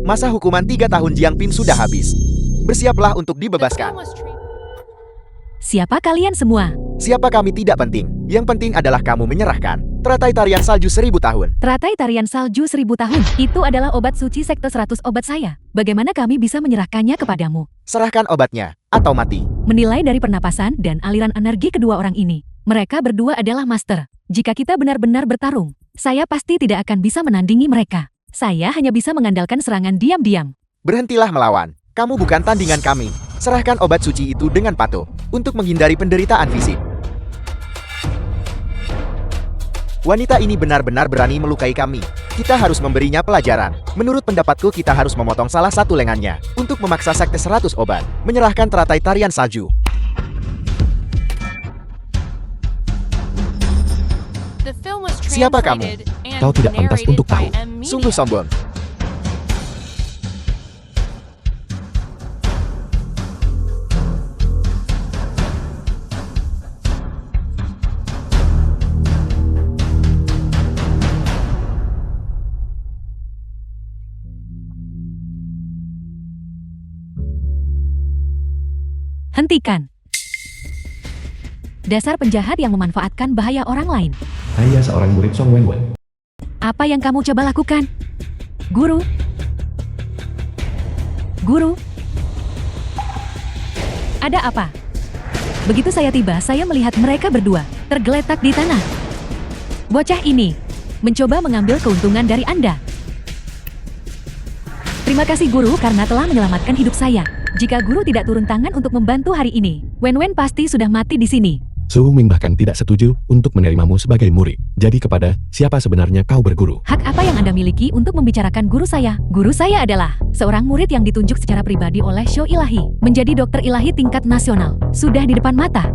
Masa hukuman 3 tahun Jiang Ping sudah habis. Bersiaplah untuk dibebaskan. Siapa kalian semua? Siapa kami tidak penting. Yang penting adalah kamu menyerahkan teratai tarian salju 1000 tahun. Teratai tarian salju 1000 tahun. Itu adalah obat suci sekte 100 obat saya. Bagaimana kami bisa menyerahkannya kepadamu? Serahkan obatnya, atau mati. Menilai dari pernapasan dan aliran energi kedua orang ini, mereka berdua adalah master. Jika kita benar-benar bertarung, saya pasti tidak akan bisa menandingi mereka. Saya hanya bisa mengandalkan serangan diam-diam. Berhentilah melawan. Kamu bukan tandingan kami. Serahkan obat suci itu dengan patuh, untuk menghindari penderitaan fisik. Wanita ini benar-benar berani melukai kami. Kita harus memberinya pelajaran. Menurut pendapatku kita harus memotong salah satu lengannya, untuk memaksa sekte 100 obat, menyerahkan teratai tarian salju. Siapa kamu? Kau tidak pantas untuk tahu. Sungguh sombong. Hentikan. Dasar penjahat yang memanfaatkan bahaya orang lain. Saya seorang murid Song Wenwen. Apa yang kamu coba lakukan? Guru? Guru? Ada apa? Begitu saya tiba, saya melihat mereka berdua tergeletak di tanah. Bocah ini mencoba mengambil keuntungan dari Anda. Terima kasih guru karena telah menyelamatkan hidup saya. Jika guru tidak turun tangan untuk membantu hari ini, Wen pasti sudah mati di sini. Su Ming bahkan tidak setuju untuk menerimamu sebagai murid. Jadi kepada siapa sebenarnya kau berguru? Hak apa yang Anda miliki untuk membicarakan guru saya? Guru saya adalah seorang murid yang ditunjuk secara pribadi oleh Show Ilahi, menjadi dokter ilahi tingkat nasional. Sudah di depan mata.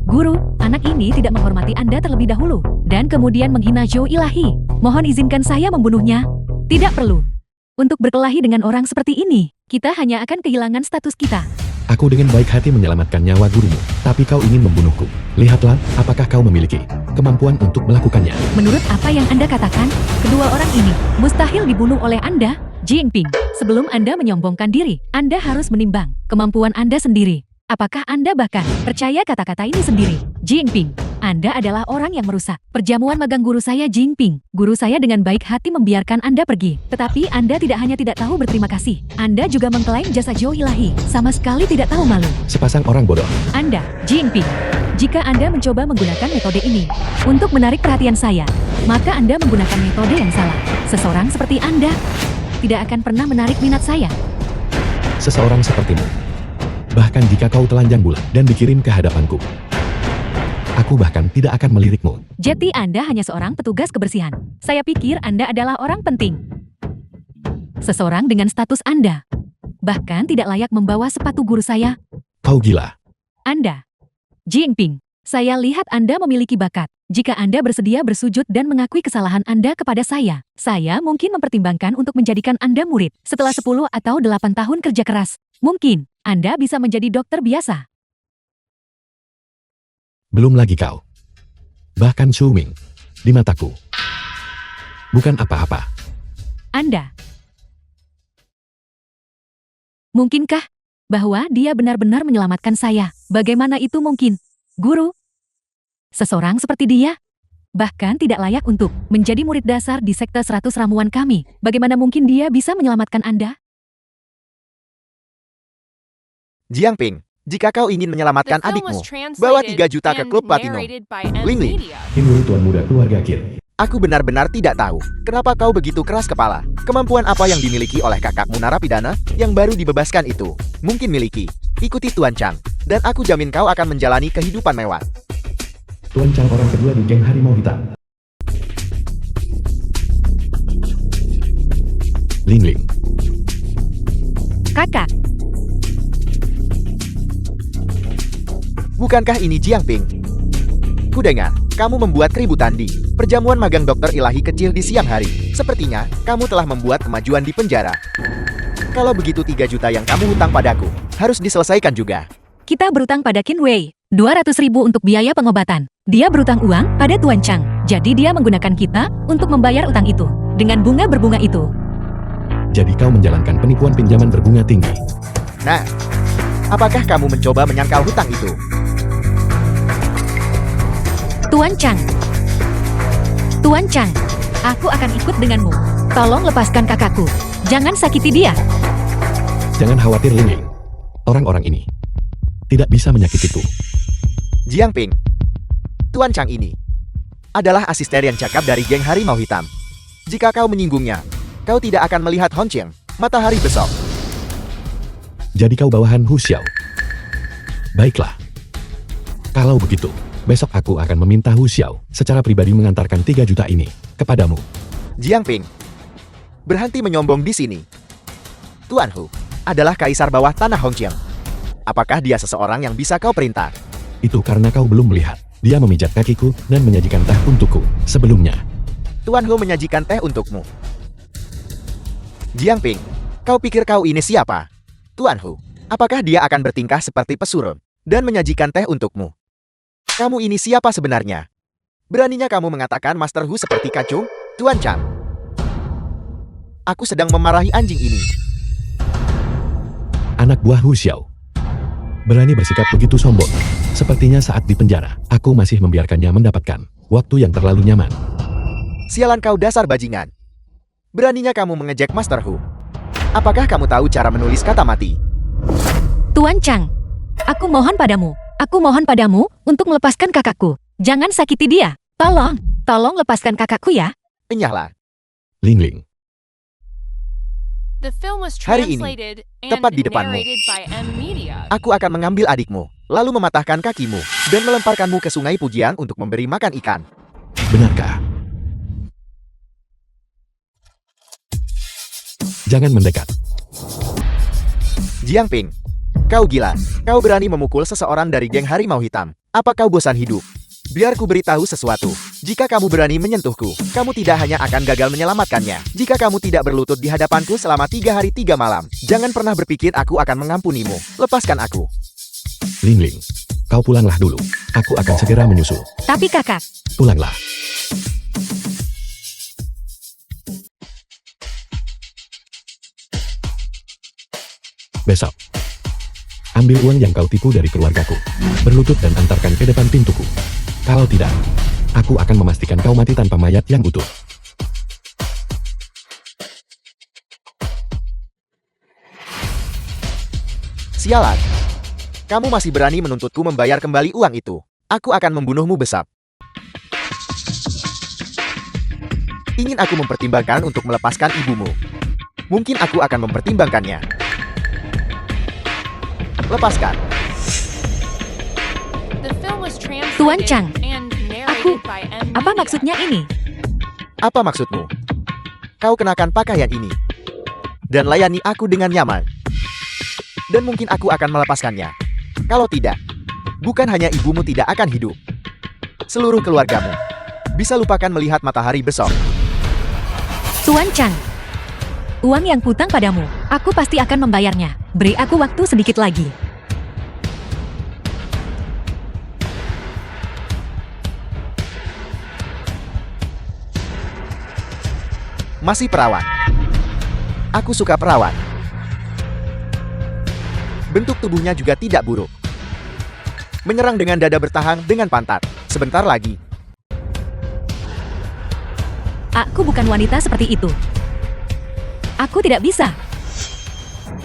Guru, anak ini tidak menghormati Anda terlebih dahulu, dan kemudian menghina Show Ilahi. Mohon izinkan saya membunuhnya. Tidak perlu. Untuk berkelahi dengan orang seperti ini, kita hanya akan kehilangan status kita. Aku dengan baik hati menyelamatkan nyawa gurumu, tapi kau ingin membunuhku. Lihatlah, apakah kau memiliki kemampuan untuk melakukannya? Menurut apa yang Anda katakan, kedua orang ini mustahil dibunuh oleh Anda, Jinping. Sebelum Anda menyombongkan diri, Anda harus menimbang kemampuan Anda sendiri. Apakah Anda bahkan percaya kata-kata ini sendiri? Jinping, Anda adalah orang yang merusak perjamuan magang guru saya Jinping. Guru saya dengan baik hati membiarkan Anda pergi. Tetapi Anda tidak hanya tidak tahu berterima kasih, Anda juga mengklaim jasa Zhou Ilahi. Sama sekali tidak tahu malu. Sepasang orang bodoh. Anda, Jinping, jika Anda mencoba menggunakan metode ini untuk menarik perhatian saya, maka Anda menggunakan metode yang salah. Seseorang seperti Anda tidak akan pernah menarik minat saya. Seseorang sepertimu, bahkan jika kau telanjang bulat dan dikirim ke hadapanku, aku bahkan tidak akan melirikmu. Jadi Anda hanya seorang petugas kebersihan. Saya pikir Anda adalah orang penting. Seseorang dengan status Anda bahkan tidak layak membawa sepatu guru saya. Kau gila. Anda, Jinping, saya lihat Anda memiliki bakat. Jika Anda bersedia bersujud dan mengakui kesalahan Anda kepada saya mungkin mempertimbangkan untuk menjadikan Anda murid. Setelah 10 atau 8 tahun kerja keras, mungkin Anda bisa menjadi dokter biasa. Belum lagi kau. Bahkan Su Ming, di mataku, bukan apa-apa. Anda. Mungkinkah bahwa dia benar-benar menyelamatkan saya? Bagaimana itu mungkin? Guru? Seseorang seperti dia bahkan tidak layak untuk menjadi murid dasar di sekte 100 ramuan kami. Bagaimana mungkin dia bisa menyelamatkan Anda? Jiang Ping, jika kau ingin menyelamatkan adikmu, bawa 3 juta ke klub Platinum. Ling Ling. Ini tuan muda keluarga Qin. Aku benar-benar tidak tahu kenapa kau begitu keras kepala. Kemampuan apa yang dimiliki oleh kakakmu narapidana yang baru dibebaskan itu? Mungkin miliki. Ikuti Tuan Chang, dan aku jamin kau akan menjalani kehidupan mewah. Tuan Chang orang kedua di geng Harimau Hitam. Ling Ling. Kakak. Bukankah ini Jiang Ping? Kudengar, kamu membuat keributan di perjamuan magang dokter ilahi kecil di siang hari. Sepertinya, kamu telah membuat kemajuan di penjara. Kalau begitu 3 juta yang kamu hutang padaku, harus diselesaikan juga. Kita berutang pada Qin Wei, 200.000 untuk biaya pengobatan. Dia berutang uang pada Tuan Chang. Jadi dia menggunakan kita untuk membayar utang itu. Dengan bunga berbunga itu. Jadi kau menjalankan penipuan pinjaman berbunga tinggi. Nah, apakah kamu mencoba menyangkal hutang itu? Tuan Chang. Tuan Chang, aku akan ikut denganmu. Tolong lepaskan kakakku. Jangan sakiti dia. Jangan khawatir Ling Ling. Orang-orang ini tidak bisa menyakitiku. Jiang Ping, Tuan Chang ini adalah asisten yang cakap dari geng Harimau Hitam. Jika kau menyinggungnya, kau tidak akan melihat Hon Chiang, matahari besok. Jadi kau bawahan Hu Xiao. Baiklah. Kalau begitu, besok aku akan meminta Hu Xiao secara pribadi mengantarkan 3 juta ini kepadamu. Jiang Ping, berhenti menyombong di sini. Tuan Hu adalah kaisar bawah tanah Hon Chiang. Apakah dia seseorang yang bisa kau perintah? Itu karena kau belum melihat. Dia memijat kakiku dan menyajikan teh untukku sebelumnya. Tuan Hu menyajikan teh untukmu. Jiang Ping, kau pikir kau ini siapa? Tuan Hu, apakah dia akan bertingkah seperti pesuruh dan menyajikan teh untukmu? Kamu ini siapa sebenarnya? Beraninya kamu mengatakan Master Hu seperti kacung? Tuan Chang, aku sedang memarahi anjing ini. Anak buah Hu Xiao berani bersikap begitu sombong. Sepertinya saat di penjara, aku masih membiarkannya mendapatkan waktu yang terlalu nyaman. Sialan kau dasar bajingan. Beraninya kamu mengejek Master Hu. Apakah kamu tahu cara menulis kata mati? Tuan Chang, aku mohon padamu. Aku mohon padamu untuk melepaskan kakakku. Jangan sakiti dia. Tolong lepaskan kakakku ya. Enyahlah. Ling Ling, Hari ini, tepat di depanmu, aku akan mengambil adikmu, lalu mematahkan kakimu, dan melemparkanmu ke sungai pujian untuk memberi makan ikan. benarkah? Jangan mendekat. Jiang Ping, kau gila. Kau berani memukul seseorang dari geng Harimau Hitam. Apa kau bosan hidup? Biar ku beritahu sesuatu. Jika kamu berani menyentuhku, kamu tidak hanya akan gagal menyelamatkannya. Jika kamu tidak berlutut di hadapanku selama 3 hari 3 malam, jangan pernah berpikir aku akan mengampunimu. Lepaskan aku. Ling Ling, kau pulanglah dulu. Aku akan segera menyusul. Tapi kakak, Pulanglah. Besok, ambil uang yang kau tipu dari keluargaku. Berlutut dan antarkan ke depan pintuku. Kalau tidak, aku akan memastikan kau mati tanpa mayat yang utuh. Sialan. Kamu masih berani menuntutku membayar kembali uang itu. Aku akan membunuhmu besar. Ingin aku mempertimbangkan untuk melepaskan ibumu. Mungkin aku akan mempertimbangkannya. Lepaskan. Tuan Chang, apa maksudnya ini? Apa maksudmu? Kau kenakan pakaian ini. Dan layani aku dengan nyaman. Dan mungkin aku akan melepaskannya. Kalau tidak, bukan hanya ibumu tidak akan hidup. Seluruh keluargamu bisa lupakan melihat matahari besok. Tuan Chang, uang yang kutang padamu, aku pasti akan membayarnya. Beri aku waktu sedikit lagi. Masih perawan. Aku suka perawan. Bentuk tubuhnya juga tidak buruk. Menyerang dengan dada bertahan dengan pantat. Sebentar lagi. Aku bukan wanita seperti itu. Aku tidak bisa.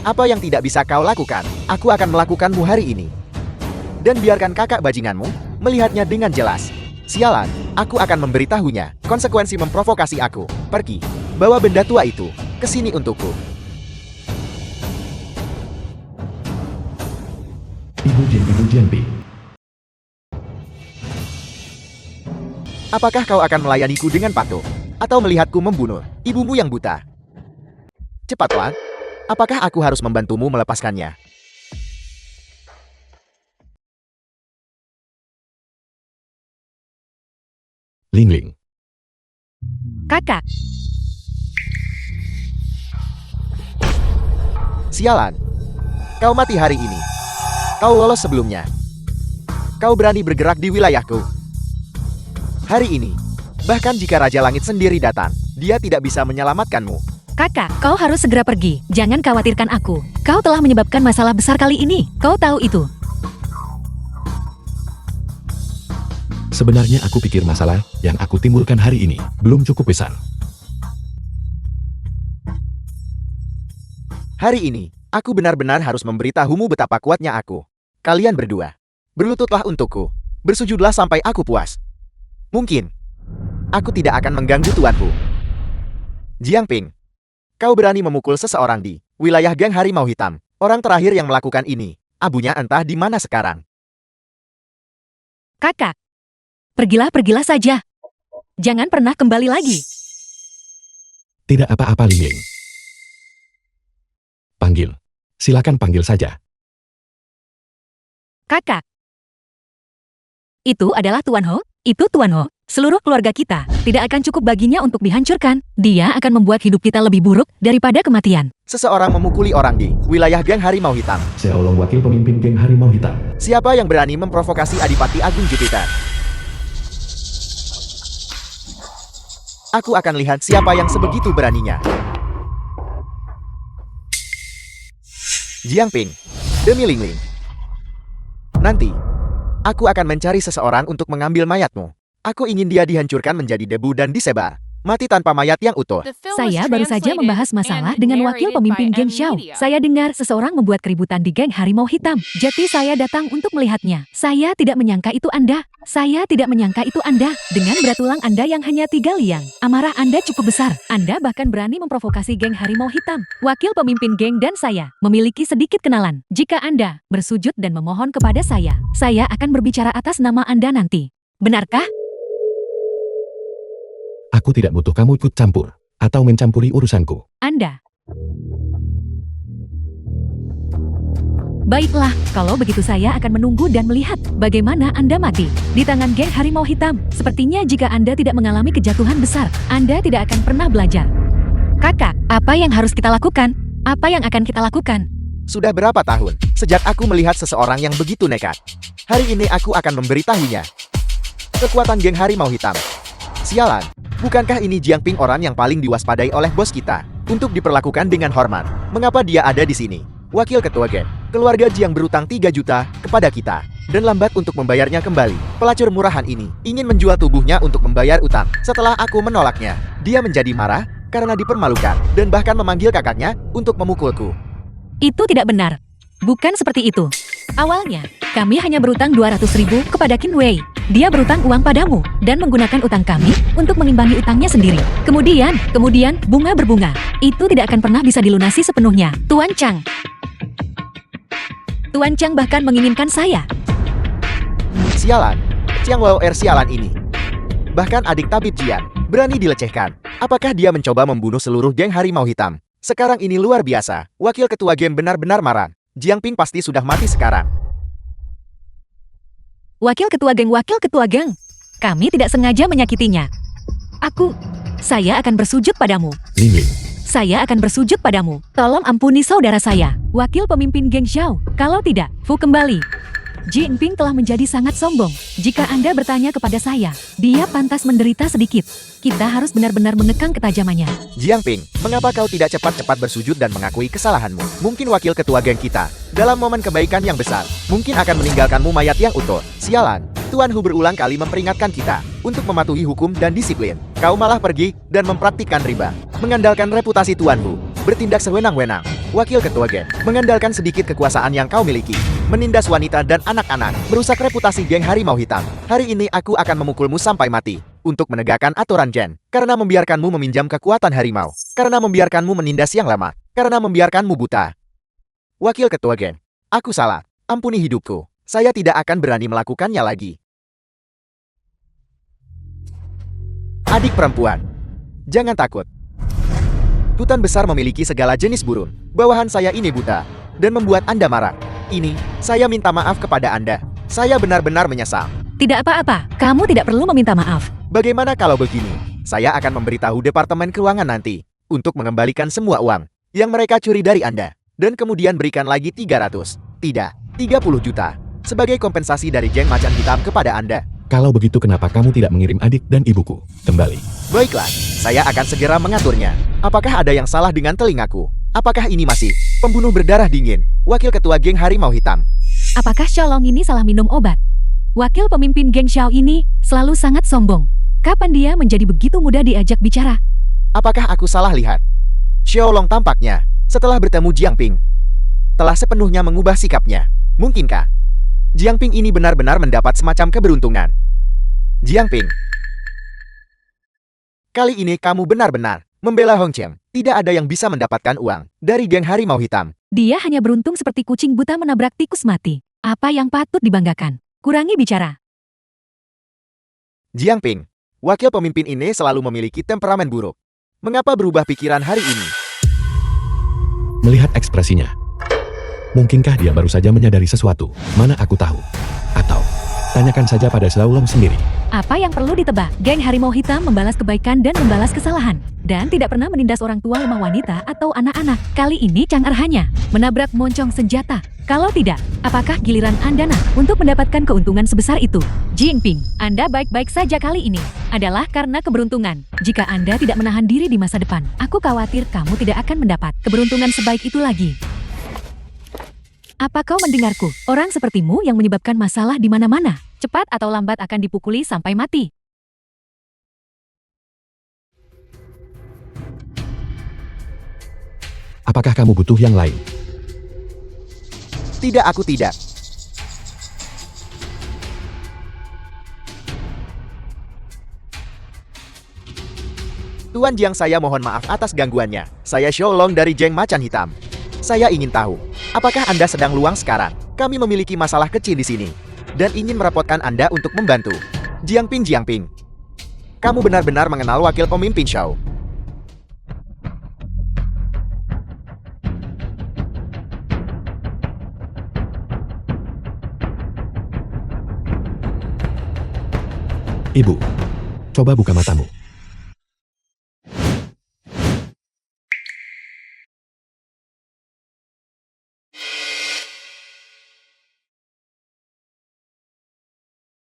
Apa yang tidak bisa kau lakukan? Aku akan melakukanmu hari ini. Dan biarkan kakak bajinganmu melihatnya dengan jelas. Sialan, aku akan memberitahunya konsekuensi memprovokasi aku. Pergi, bawa benda tua itu ke sini untukku. Ibu Jianping. Apakah kau akan melayaniku dengan patuh? Atau melihatku membunuh ibumu yang buta? Cepatlah. Apakah aku harus membantumu melepaskannya? Ling Ling, Kakak, Sialan. Kau mati hari ini. Kau lolos sebelumnya. Kau berani bergerak di wilayahku. Hari ini, bahkan jika Raja Langit sendiri datang, dia tidak bisa menyelamatkanmu. Kakak, kau harus segera pergi. Jangan khawatirkan aku. Kau telah menyebabkan masalah besar kali ini. Kau tahu itu. Sebenarnya aku pikir masalah yang aku timbulkan hari ini belum cukup besar. Hari ini, aku benar-benar harus memberitahumu betapa kuatnya aku. Kalian berdua, berlututlah untukku. Bersujudlah sampai aku puas. Mungkin, aku tidak akan mengganggu tuanku. Jiangping, kau berani memukul seseorang di wilayah geng Harimau Hitam. Orang terakhir yang melakukan ini, abunya entah di mana sekarang. Kakak, pergilah saja. Jangan pernah kembali lagi. Tidak apa-apa Ling Ying. Panggil. Silakan panggil saja. Kakak. Itu adalah Tuan Ho. Itu Tuan Ho. Seluruh keluarga kita tidak akan cukup baginya untuk dihancurkan. Dia akan membuat hidup kita lebih buruk daripada kematian. Seseorang memukuli orang di wilayah geng Harimau Hitam. Xiaolong wakil pemimpin geng Harimau Hitam. Siapa yang berani memprovokasi Adipati Agung Jupiter? Aku akan lihat siapa yang sebegitu beraninya. Jiangping, demi Ling Ling. Nanti, aku akan mencari seseorang untuk mengambil mayatmu. Aku ingin dia dihancurkan menjadi debu dan disebar. Mati tanpa mayat yang utuh. Saya baru saja membahas masalah dengan wakil pemimpin geng Xiao. Saya dengar seseorang membuat keributan di geng Harimau Hitam. Jadi saya datang untuk melihatnya. Saya tidak menyangka itu Anda. Saya tidak menyangka itu Anda. Dengan berat tulang Anda yang hanya 3 liang. Amarah Anda cukup besar. Anda bahkan berani memprovokasi geng Harimau Hitam. Wakil pemimpin geng dan saya memiliki sedikit kenalan. Jika Anda bersujud dan memohon kepada saya akan berbicara atas nama Anda nanti. Benarkah? Aku tidak butuh kamu ikut campur atau mencampuri urusanku. Anda. Baiklah, kalau begitu saya akan menunggu dan melihat bagaimana Anda mati di tangan geng Harimau Hitam. Sepertinya jika Anda tidak mengalami kejatuhan besar, Anda tidak akan pernah belajar. Kakak, apa yang harus kita lakukan? Apa yang akan kita lakukan? Sudah berapa tahun sejak aku melihat seseorang yang begitu nekat? Hari ini aku akan memberitahunya. Kekuatan geng Harimau Hitam. Sialan, bukankah ini Jiangping orang yang paling diwaspadai oleh bos kita untuk diperlakukan dengan hormat? Mengapa dia ada di sini? Wakil ketua geng, keluarga Jiang berutang 3 juta kepada kita dan lambat untuk membayarnya kembali. Pelacur murahan ini ingin menjual tubuhnya untuk membayar utang. Setelah aku menolaknya, dia menjadi marah karena dipermalukan dan bahkan memanggil kakaknya untuk memukulku. Itu tidak benar. Bukan seperti itu. Awalnya, kami hanya berutang 200.000 kepada Qin Wei. Dia berutang uang padamu dan menggunakan utang kami untuk mengimbangi utangnya sendiri. Kemudian bunga berbunga. Itu tidak akan pernah bisa dilunasi sepenuhnya. Tuan Chang. Tuan Chang bahkan menginginkan saya. Sialan, Chiang Wao sialan ini. Bahkan adik tabib Jian berani dilecehkan. Apakah dia mencoba membunuh seluruh geng Harimau Hitam? Sekarang ini luar biasa. Wakil ketua geng benar-benar marah. Jiangping pasti sudah mati sekarang. Wakil ketua geng. Kami tidak sengaja menyakitinya. Saya akan bersujud padamu. Ling Ling. Saya akan bersujud padamu. Tolong ampuni saudara saya, wakil pemimpin geng Xiao. Kalau tidak, Fu kembali. Jiangping telah menjadi sangat sombong. Jika Anda bertanya kepada saya, dia pantas menderita sedikit. Kita harus benar-benar mengekang ketajamannya. Jiangping, mengapa kau tidak cepat-cepat bersujud dan mengakui kesalahanmu? Mungkin wakil ketua geng kita, dalam momen kebaikan yang besar, mungkin akan meninggalkanmu mayat yang utuh. Sialan, Tuan Hu berulang kali memperingatkan kita untuk mematuhi hukum dan disiplin. Kau malah pergi dan mempraktikkan riba. Mengandalkan reputasi Tuan Hu, bertindak sewenang-wenang. Wakil ketua geng, mengandalkan sedikit kekuasaan yang kau miliki. Menindas wanita dan anak-anak, merusak reputasi geng Harimau Hitam. Hari ini aku akan memukulmu sampai mati. Untuk menegakkan aturan Gen. Karena membiarkanmu meminjam kekuatan harimau. Karena membiarkanmu menindas yang lama. Karena membiarkanmu buta. Wakil ketua geng, aku salah. Ampuni hidupku. Saya tidak akan berani melakukannya lagi. Adik perempuan, jangan takut. Hutan besar memiliki segala jenis burung. Bawahan saya ini buta dan membuat Anda marah. Ini, saya minta maaf kepada Anda. Saya benar-benar menyesal. Tidak apa-apa, kamu tidak perlu meminta maaf. Bagaimana kalau begini? Saya akan memberitahu Departemen Keuangan nanti untuk mengembalikan semua uang yang mereka curi dari Anda. Dan kemudian berikan lagi 300, tidak, 30 juta sebagai kompensasi dari geng macan hitam kepada Anda. Kalau begitu kenapa kamu tidak mengirim adik dan ibuku kembali? Baiklah, saya akan segera mengaturnya. Apakah ada yang salah dengan telingaku? Apakah ini masih pembunuh berdarah dingin, wakil ketua geng Harimau Hitam? Apakah Xiaolong ini salah minum obat? Wakil pemimpin geng Xiao ini selalu sangat sombong. Kapan dia menjadi begitu mudah diajak bicara? Apakah aku salah lihat? Xiaolong tampaknya, setelah bertemu Jiangping, telah sepenuhnya mengubah sikapnya. Mungkinkah Jiangping ini benar-benar mendapat semacam keberuntungan? Jiangping, kali ini kamu benar-benar membela Hong Chen. Tidak ada yang bisa mendapatkan uang dari geng Harimau Hitam. Dia hanya beruntung seperti kucing buta menabrak tikus mati. Apa yang patut dibanggakan? Kurangi bicara. Jiangping, wakil pemimpin ini selalu memiliki temperamen buruk. Mengapa berubah pikiran hari ini? Melihat ekspresinya. Mungkinkah dia baru saja menyadari sesuatu? Mana aku tahu. Atau, tanyakan saja pada Xiaolong sendiri. Apa yang perlu ditebak? Geng Harimau Hitam membalas kebaikan dan membalas kesalahan. Dan tidak pernah menindas orang tua lemah wanita atau anak-anak. Kali ini Chang'er hanya menabrak moncong senjata. Kalau tidak, apakah giliran Anda untuk mendapatkan keuntungan sebesar itu? Jinping, Anda baik-baik saja kali ini. Adalah karena keberuntungan. Jika Anda tidak menahan diri di masa depan, aku khawatir kamu tidak akan mendapat keberuntungan sebaik itu lagi. Apa kau mendengarku? Orang sepertimu yang menyebabkan masalah di mana-mana. Cepat atau lambat akan dipukuli sampai mati. Apakah kamu butuh yang lain? Tidak, aku tidak. Tuan Jiang, saya mohon maaf atas gangguannya. Saya Xiaolong dari geng Macan Hitam. Saya ingin tahu, apakah Anda sedang luang sekarang? Kami memiliki masalah kecil di sini dan ingin merepotkan Anda untuk membantu. Jiangping, kamu benar-benar mengenal wakil pemimpin Xiao. Ibu, coba buka matamu.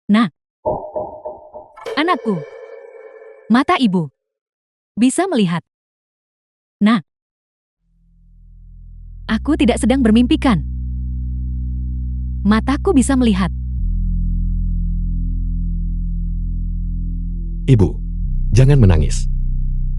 Nah, anakku, mata ibu bisa melihat. Nah, aku tidak sedang bermimpikan. Mataku bisa melihat. Ibu, jangan menangis.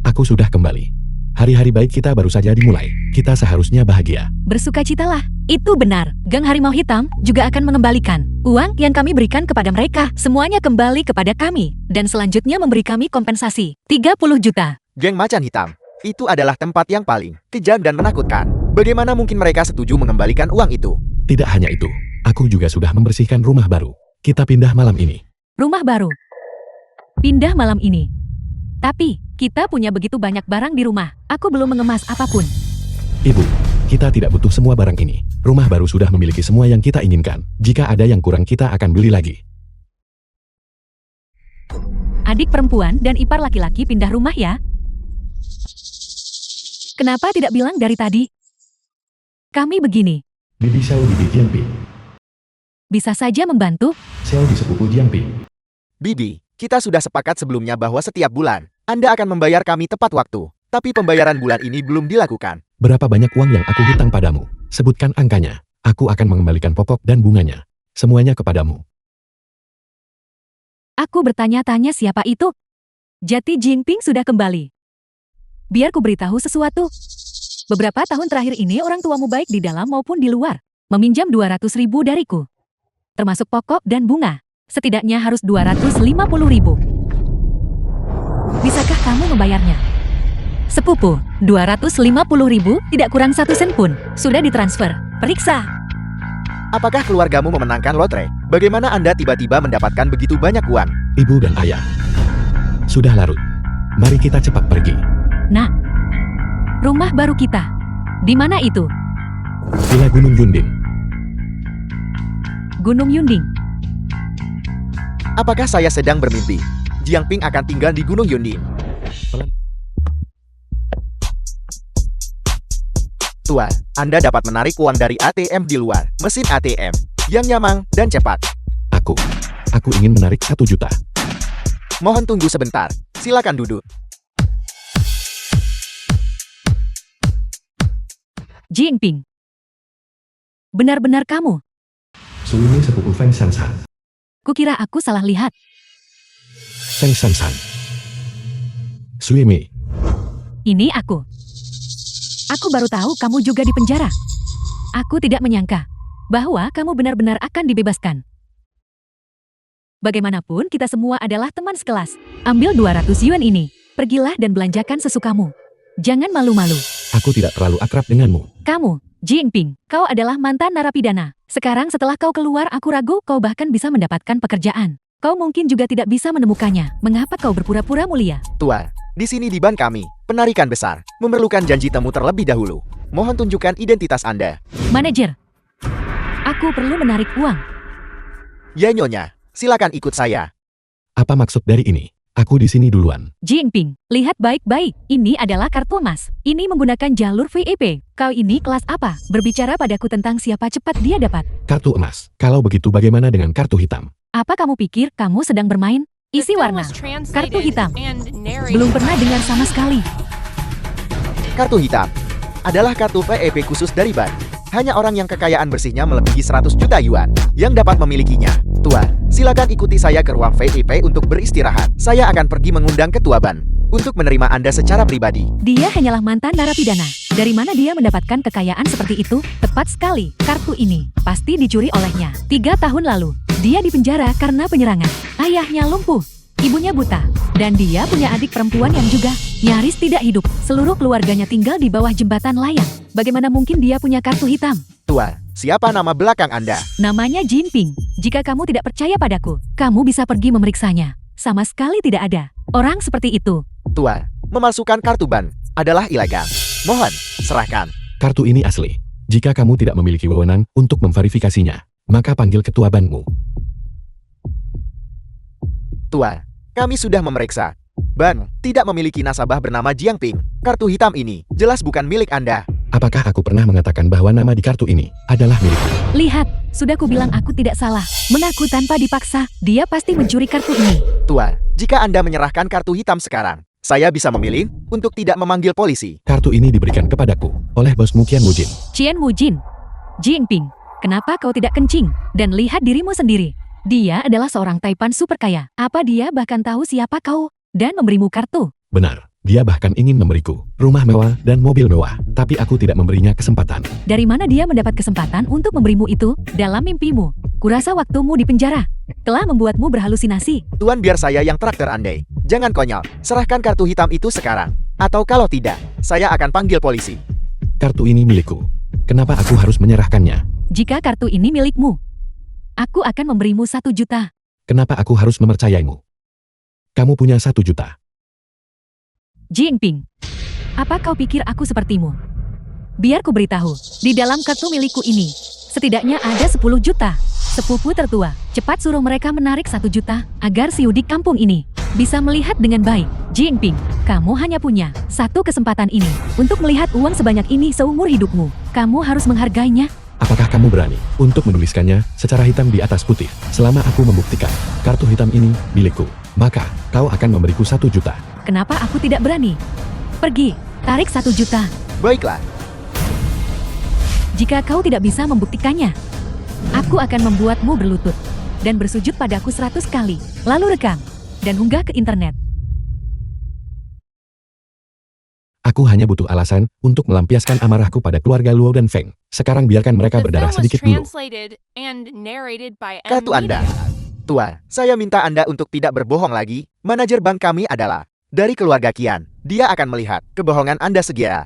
Aku sudah kembali. Hari-hari baik kita baru saja dimulai. Kita seharusnya bahagia. Bersukacitalah. Itu benar. Geng Harimau Hitam juga akan mengembalikan uang yang kami berikan kepada mereka. Semuanya kembali kepada kami. Dan selanjutnya memberi kami kompensasi 30 juta. Geng Macan Hitam, itu adalah tempat yang paling kejam dan menakutkan. Bagaimana mungkin mereka setuju mengembalikan uang itu? Tidak hanya itu, aku juga sudah membersihkan rumah baru. Kita pindah malam ini. Rumah baru. Pindah malam ini. Tapi, kita punya begitu banyak barang di rumah. Aku belum mengemas apapun. Ibu, kita tidak butuh semua barang ini. Rumah baru sudah memiliki semua yang kita inginkan. Jika ada yang kurang, kita akan beli lagi. Adik perempuan dan ipar laki-laki pindah rumah ya? Kenapa tidak bilang dari tadi? Kami begini. Bibi Xiao di Jiangping. Bisa saja membantu? Xiao di sepupu Jiangping. Bibi, kita sudah sepakat sebelumnya bahwa setiap bulan Anda akan membayar kami tepat waktu. Tapi pembayaran bulan ini belum dilakukan. Berapa banyak uang yang aku hutang padamu? Sebutkan angkanya. Aku akan mengembalikan pokok dan bunganya. Semuanya kepadamu. Aku bertanya-tanya siapa itu? Jati Jinping sudah kembali. Biar ku beritahu sesuatu. Beberapa tahun terakhir ini orang tuamu baik di dalam maupun di luar. Meminjam 200.000 dariku. Termasuk pokok dan bunga. Setidaknya harus 250.000. Bisakah kamu membayarnya? Sepupu, 250.000 tidak kurang 1 sen pun. Sudah ditransfer. Periksa. Apakah keluargamu memenangkan lotre? Bagaimana Anda tiba-tiba mendapatkan begitu banyak uang? Ibu dan ayah. Sudah larut. Mari kita cepat pergi. Nah, rumah baru kita. Di mana itu? Villa Gunung Yunding. Gunung Yunding. Apakah saya sedang bermimpi? Jiangping akan tinggal di Gunung Yunding. Tuan, Anda dapat menarik uang dari ATM di luar mesin ATM yang nyaman dan cepat. Aku ingin menarik 1 juta. Mohon tunggu sebentar. Silakan duduk. Jinping. Benar-benar kamu. Su ini sepupu Feng Shansan. Kukira aku salah lihat. Feng Shansan. Suimi. Ini aku. Aku baru tahu kamu juga di penjara. Aku tidak menyangka bahwa kamu benar-benar akan dibebaskan. Bagaimanapun kita semua adalah teman sekelas. Ambil 200 yuan ini. Pergilah dan belanjakan sesukamu. Jangan malu-malu. Aku tidak terlalu akrab denganmu. Kamu, Jinping, kau adalah mantan narapidana. Sekarang setelah kau keluar aku ragu kau bahkan bisa mendapatkan pekerjaan. Kau mungkin juga tidak bisa menemukannya. Mengapa kau berpura-pura mulia? Tua, di sini di ban kami, penarikan besar, memerlukan janji temu terlebih dahulu. Mohon tunjukkan identitas Anda. Manajer, aku perlu menarik uang. Ya Nyonya, silakan ikut saya. Apa maksud dari ini? Aku di sini duluan. Jinping, lihat baik-baik. Ini adalah kartu emas. Ini menggunakan jalur VIP. Kau ini kelas apa? Berbicara padaku tentang siapa cepat dia dapat. Kartu emas. Kalau begitu bagaimana dengan kartu hitam? Apa kamu pikir kamu sedang bermain? Isi warna. Kartu hitam. Belum pernah dengar sama sekali. Kartu hitam adalah kartu VIP khusus dari ban. Hanya orang yang kekayaan bersihnya melebihi 100 juta yuan yang dapat memilikinya. Tua, silakan ikuti saya ke ruang VIP untuk beristirahat. Saya akan pergi mengundang ketua ban untuk menerima Anda secara pribadi. Dia hanyalah mantan narapidana. Dari mana dia mendapatkan kekayaan seperti itu? Tepat sekali. Kartu ini pasti dicuri olehnya. 3 tahun lalu, dia dipenjara karena penyerangan. Ayahnya lumpuh, ibunya buta, dan dia punya adik perempuan yang juga nyaris tidak hidup. Seluruh keluarganya tinggal di bawah jembatan layang. Bagaimana mungkin dia punya kartu hitam? Tua, siapa nama belakang Anda? Namanya Jinping. Jika kamu tidak percaya padaku, kamu bisa pergi memeriksanya. Sama sekali tidak ada orang seperti itu. Tua, memalsukan kartu ban adalah ilegal. Mohon, serahkan. Kartu ini asli. Jika kamu tidak memiliki wewenang untuk memverifikasinya, maka panggil ketua banmu. Tua, kami sudah memeriksa. Ban tidak memiliki nasabah bernama Jiangping. Kartu hitam ini jelas bukan milik Anda. Apakah aku pernah mengatakan bahwa nama di kartu ini adalah milikku? Lihat, sudah kubilang aku tidak salah. Mengaku tanpa dipaksa, dia pasti mencuri kartu ini. Tua, jika Anda menyerahkan kartu hitam sekarang, saya bisa memilih untuk tidak memanggil polisi. Kartu ini diberikan kepadaku oleh bosmu Qian Wujin. Qian Wujin. Jinping, kenapa kau tidak kencing? Dan lihat dirimu sendiri. Dia adalah seorang taipan super kaya. Apa dia bahkan tahu siapa kau dan memberimu kartu? Benar, dia bahkan ingin memberiku rumah mewah dan mobil mewah, tapi aku tidak memberinya kesempatan. Dari mana dia mendapat kesempatan untuk memberimu itu? Dalam mimpimu. Kurasa waktumu di penjara telah membuatmu berhalusinasi. Tuan, biar saya yang traktir Anda. Jangan konyol, serahkan kartu hitam itu sekarang. Atau kalau tidak, saya akan panggil polisi. Kartu ini milikku. Kenapa aku harus menyerahkannya? Jika kartu ini milikmu, aku akan memberimu 1 juta. Kenapa aku harus mempercayaimu? Kamu punya 1 juta. Jinping, apa kau pikir aku sepertimu? Biar ku beritahu, di dalam kartu milikku ini, setidaknya ada 10 juta. Sepupu tertua, cepat suruh mereka menarik 1 juta, agar si udik kampung ini bisa melihat dengan baik. Jinping, kamu hanya punya 1 kesempatan ini untuk melihat uang sebanyak ini seumur hidupmu. Kamu harus menghargainya. Apakah kamu berani untuk menuliskannya secara hitam di atas putih? Selama aku membuktikan kartu hitam ini milikku, maka kau akan memberiku 1 juta. Kenapa aku tidak berani? Pergi, tarik 1 juta. Baiklah, Jika kau tidak bisa membuktikannya, aku akan membuatmu berlutut dan bersujud padaku 100 kali, lalu rekam dan unggah ke internet. Aku hanya butuh alasan untuk melampiaskan amarahku pada keluarga Luo dan Feng. Sekarang biarkan mereka berdarah sedikit dulu. kartu Anda. Tua, saya minta Anda untuk tidak berbohong lagi. Manajer bank kami adalah dari keluarga Qian. Dia akan melihat kebohongan Anda segera.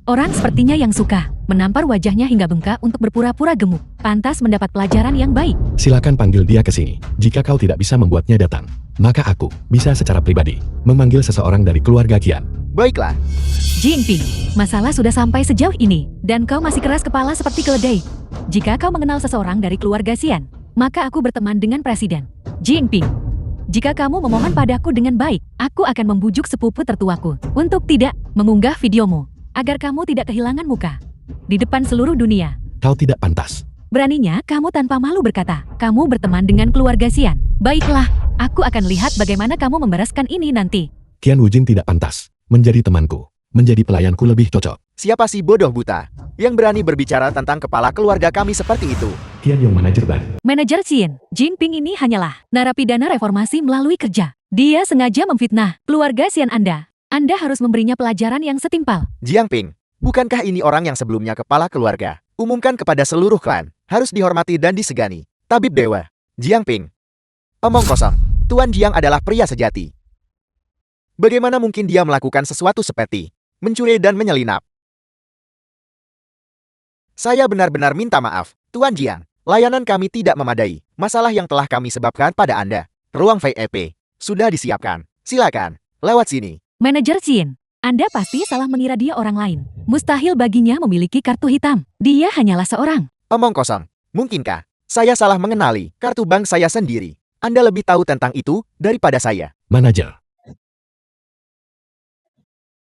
Orang sepertinya yang suka menampar wajahnya hingga bengkak untuk berpura-pura gemuk. Pantas mendapat pelajaran yang baik. Silakan panggil dia ke sini. Jika kau tidak bisa membuatnya datang, maka aku bisa secara pribadi memanggil seseorang dari keluarga Qian. Baiklah, Jinping, masalah sudah sampai sejauh ini, dan kau masih keras kepala seperti keledai. Jika kau mengenal seseorang dari keluarga Xian, maka aku berteman dengan Presiden. Jinping, jika kamu memohon padaku dengan baik, aku akan membujuk sepupu tertuaku untuk tidak mengunggah videomu, agar kamu tidak kehilangan muka di depan seluruh dunia. Kau tidak pantas. Beraninya kamu tanpa malu berkata, kamu berteman dengan keluarga Xian. Baiklah, aku akan lihat bagaimana kamu membereskan ini nanti. Qian Wujin tidak pantas menjadi temanku. menjadi pelayanku lebih cocok. Siapa sih bodoh buta yang berani berbicara tentang kepala keluarga kami seperti itu? Tian Yong manajer ban. Manajer Xin, Jinping ini hanyalah narapidana reformasi melalui kerja. Dia sengaja memfitnah keluarga Xian Anda. Anda harus memberinya pelajaran yang setimpal. Jiangping, bukankah ini orang yang sebelumnya kepala keluarga? Umumkan kepada seluruh klan, harus dihormati dan disegani. Tabib Dewa, Jiangping. Omong kosong, Tuan Jiang adalah pria sejati. Bagaimana mungkin dia melakukan sesuatu seperti mencuri dan menyelinap? Saya benar-benar minta maaf, Tuan Jiang. Layanan kami tidak memadai. Masalah yang telah kami sebabkan pada Anda. Ruang VIP sudah disiapkan. Silakan, lewat sini. Manajer Xin, Anda pasti salah mengira dia orang lain. Mustahil baginya memiliki kartu hitam. Dia hanyalah seorang. Omong kosong. Mungkinkah saya salah mengenali kartu bank saya sendiri? Anda lebih tahu tentang itu daripada saya. Manajer.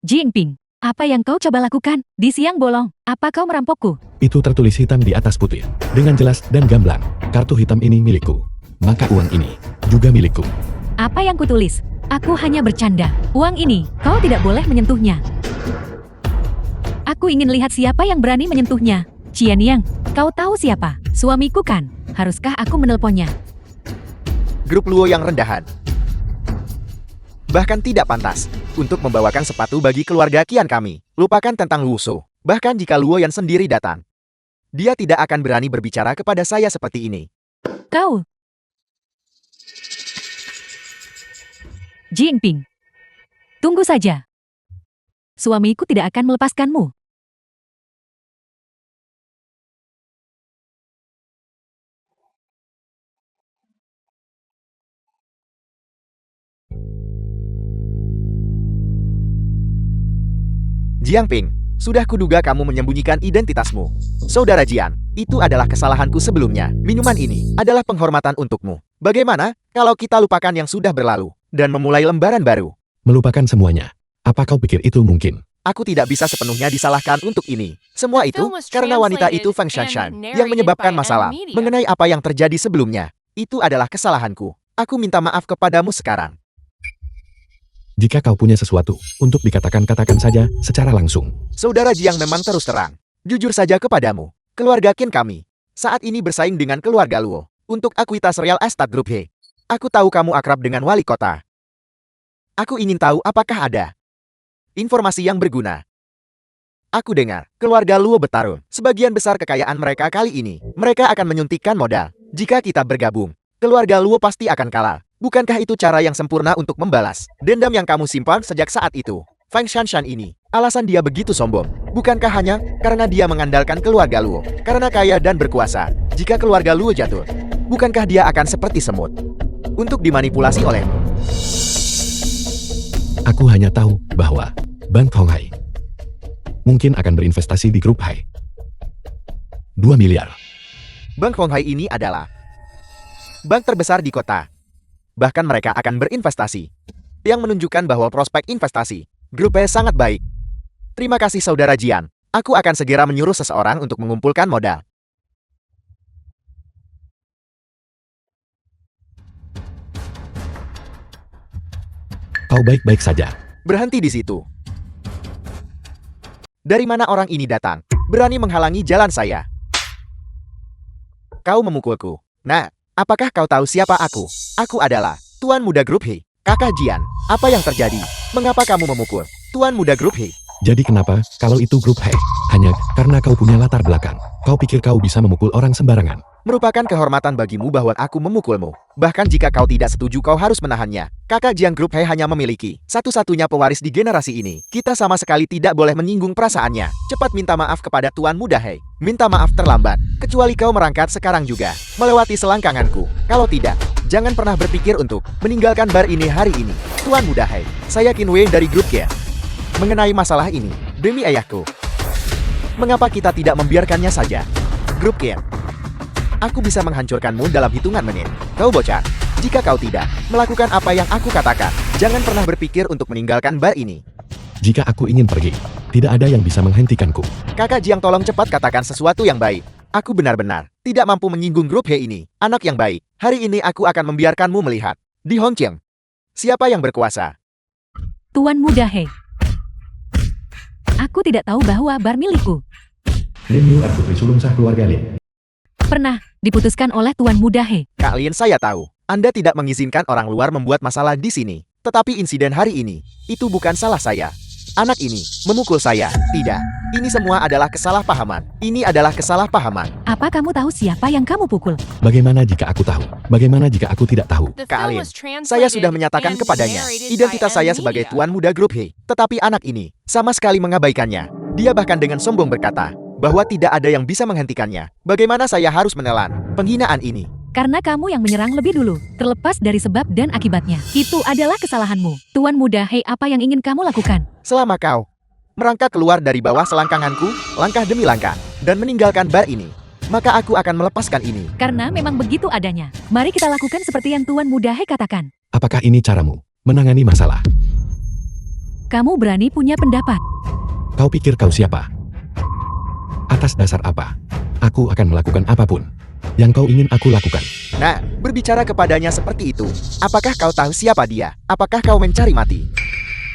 Jinping, apa yang kau coba lakukan? Di siang bolong, apa kau merampokku? Itu tertulis hitam di atas putih. Dengan jelas dan gamblang. Kartu hitam ini milikku. Maka uang ini juga milikku. Apa yang kutulis? Aku hanya bercanda. Uang ini, kau tidak boleh menyentuhnya. Aku ingin lihat siapa yang berani menyentuhnya. Qian Yang, kau tahu siapa? Suamiku kan? Haruskah aku menelponnya? Grup Luo yang rendahan. Bahkan tidak pantas untuk membawakan sepatu bagi keluarga Qian kami. Lupakan tentang Luo Shou. Bahkan jika Luo Yan sendiri datang, dia tidak akan berani berbicara kepada saya seperti ini. Kau. Jinping. Tunggu saja. Suamiku tidak akan melepaskanmu. Jiangping, sudah kuduga kamu menyembunyikan identitasmu. Saudara Jian, itu adalah kesalahanku sebelumnya. Minuman ini adalah penghormatan untukmu. Bagaimana kalau kita lupakan yang sudah berlalu dan memulai lembaran baru? Melupakan semuanya. Apa kau pikir itu mungkin? Aku tidak bisa sepenuhnya disalahkan untuk ini. Semua itu karena wanita itu Feng Shanshan yang menyebabkan masalah mengenai apa yang terjadi sebelumnya. Itu adalah kesalahanku. Aku minta maaf kepadamu sekarang. Jika kau punya sesuatu untuk dikatakan, katakan saja secara langsung. Saudara Jiang memang terus terang. Jujur saja kepadamu. Keluarga Qin kami saat ini bersaing dengan keluarga Luo untuk akuitas Real Estate Group He. Aku tahu kamu akrab dengan wali kota. Aku ingin tahu apakah ada informasi yang berguna. Aku dengar keluarga Luo bertarung. Sebagian besar kekayaan mereka kali ini, mereka akan menyuntikkan modal. Jika kita bergabung, keluarga Luo pasti akan kalah. Bukankah itu cara yang sempurna untuk membalas dendam yang kamu simpan sejak saat itu? Feng Shanshan ini, alasan dia begitu sombong. Bukankah hanya karena dia mengandalkan keluarga Luo? Karena kaya dan berkuasa. Jika keluarga Luo jatuh, bukankah dia akan seperti semut untuk dimanipulasi olehmu? Aku hanya tahu bahwa Bank Honghai mungkin akan berinvestasi di grup Hai. 2 miliar. Bank Honghai ini adalah bank terbesar di kota. Bahkan mereka akan berinvestasi, yang menunjukkan bahwa prospek investasi grup E sangat baik. Terima kasih Saudara Jian. Aku akan segera menyuruh seseorang untuk mengumpulkan modal. Kau baik-baik saja. Berhenti di situ. Dari mana orang ini datang? Berani menghalangi jalan saya. Kau memukulku. Nah, apakah kau tahu siapa aku? Aku adalah Tuan Muda Grup He. Kakak Jian, apa yang terjadi? Mengapa kamu memukul Tuan Muda Grup He? Jadi kenapa kalau itu grup Hai? Hanya karena kau punya latar belakang. Kau pikir kau bisa memukul orang sembarangan? Merupakan kehormatan bagimu bahwa aku memukulmu. Bahkan jika kau tidak setuju kau harus menahannya. Kakak Jiang Grup He hanya memiliki satu-satunya pewaris di generasi ini. Kita sama sekali tidak boleh menyinggung perasaannya. Cepat minta maaf kepada Tuan Muda He. Minta maaf terlambat. Kecuali kau merangkat sekarang juga. Melewati selangkanganku. Kalau tidak, jangan pernah berpikir untuk meninggalkan bar ini hari ini. Tuan Muda He, saya Qin Wei dari Grup Kia. Mengenai masalah ini, demi ayahku, mengapa kita tidak membiarkannya saja? Grup Kia, aku bisa menghancurkanmu dalam hitungan menit. Kau bocah, jika kau tidak melakukan apa yang aku katakan, jangan pernah berpikir untuk meninggalkan bar ini. Jika aku ingin pergi, tidak ada yang bisa menghentikanku. Kakak Jiang, tolong cepat katakan sesuatu yang baik. Aku benar-benar tidak mampu menyinggung Grup He ini. Anak yang baik, hari ini aku akan membiarkanmu melihat. Di Hongqiang, siapa yang berkuasa? Tuan Muda He. Aku tidak tahu bahwa bar milikku Lin Yu'er putri sulung sah keluarga Lin. pernah diputuskan oleh Tuan Muda He. Kak Lin, saya tahu. Anda tidak mengizinkan orang luar membuat masalah di sini. Tetapi insiden hari ini, itu bukan salah saya. Anak ini memukul saya. Tidak. Ini semua adalah kesalahpahaman. Ini adalah kesalahpahaman. Apa kamu tahu siapa yang kamu pukul? Bagaimana jika aku tahu? Bagaimana jika aku tidak tahu? Kak Alin, saya sudah menyatakan kepadanya identitas saya sebagai Tuan Muda Grup He. Tetapi anak ini sama sekali mengabaikannya. Dia bahkan dengan sombong berkata bahwa tidak ada yang bisa menghentikannya. Bagaimana saya harus menelan penghinaan ini? Karena kamu yang menyerang lebih dulu, terlepas dari sebab dan akibatnya. Itu adalah kesalahanmu. Tuan Muda He, apa yang ingin kamu lakukan? Selama kau merangkak keluar dari bawah selangkanganku, langkah demi langkah, dan meninggalkan bar ini, maka aku akan melepaskan ini. Karena memang begitu adanya. Mari kita lakukan seperti yang Tuan Muda He katakan. Apakah ini caramu menangani masalah? Kamu berani punya pendapat. Kau pikir kau siapa? Atas dasar apa? Aku akan melakukan apapun yang kau ingin aku lakukan. Nah, berbicara kepadanya seperti itu, apakah kau tahu siapa dia? Apakah kau mencari mati?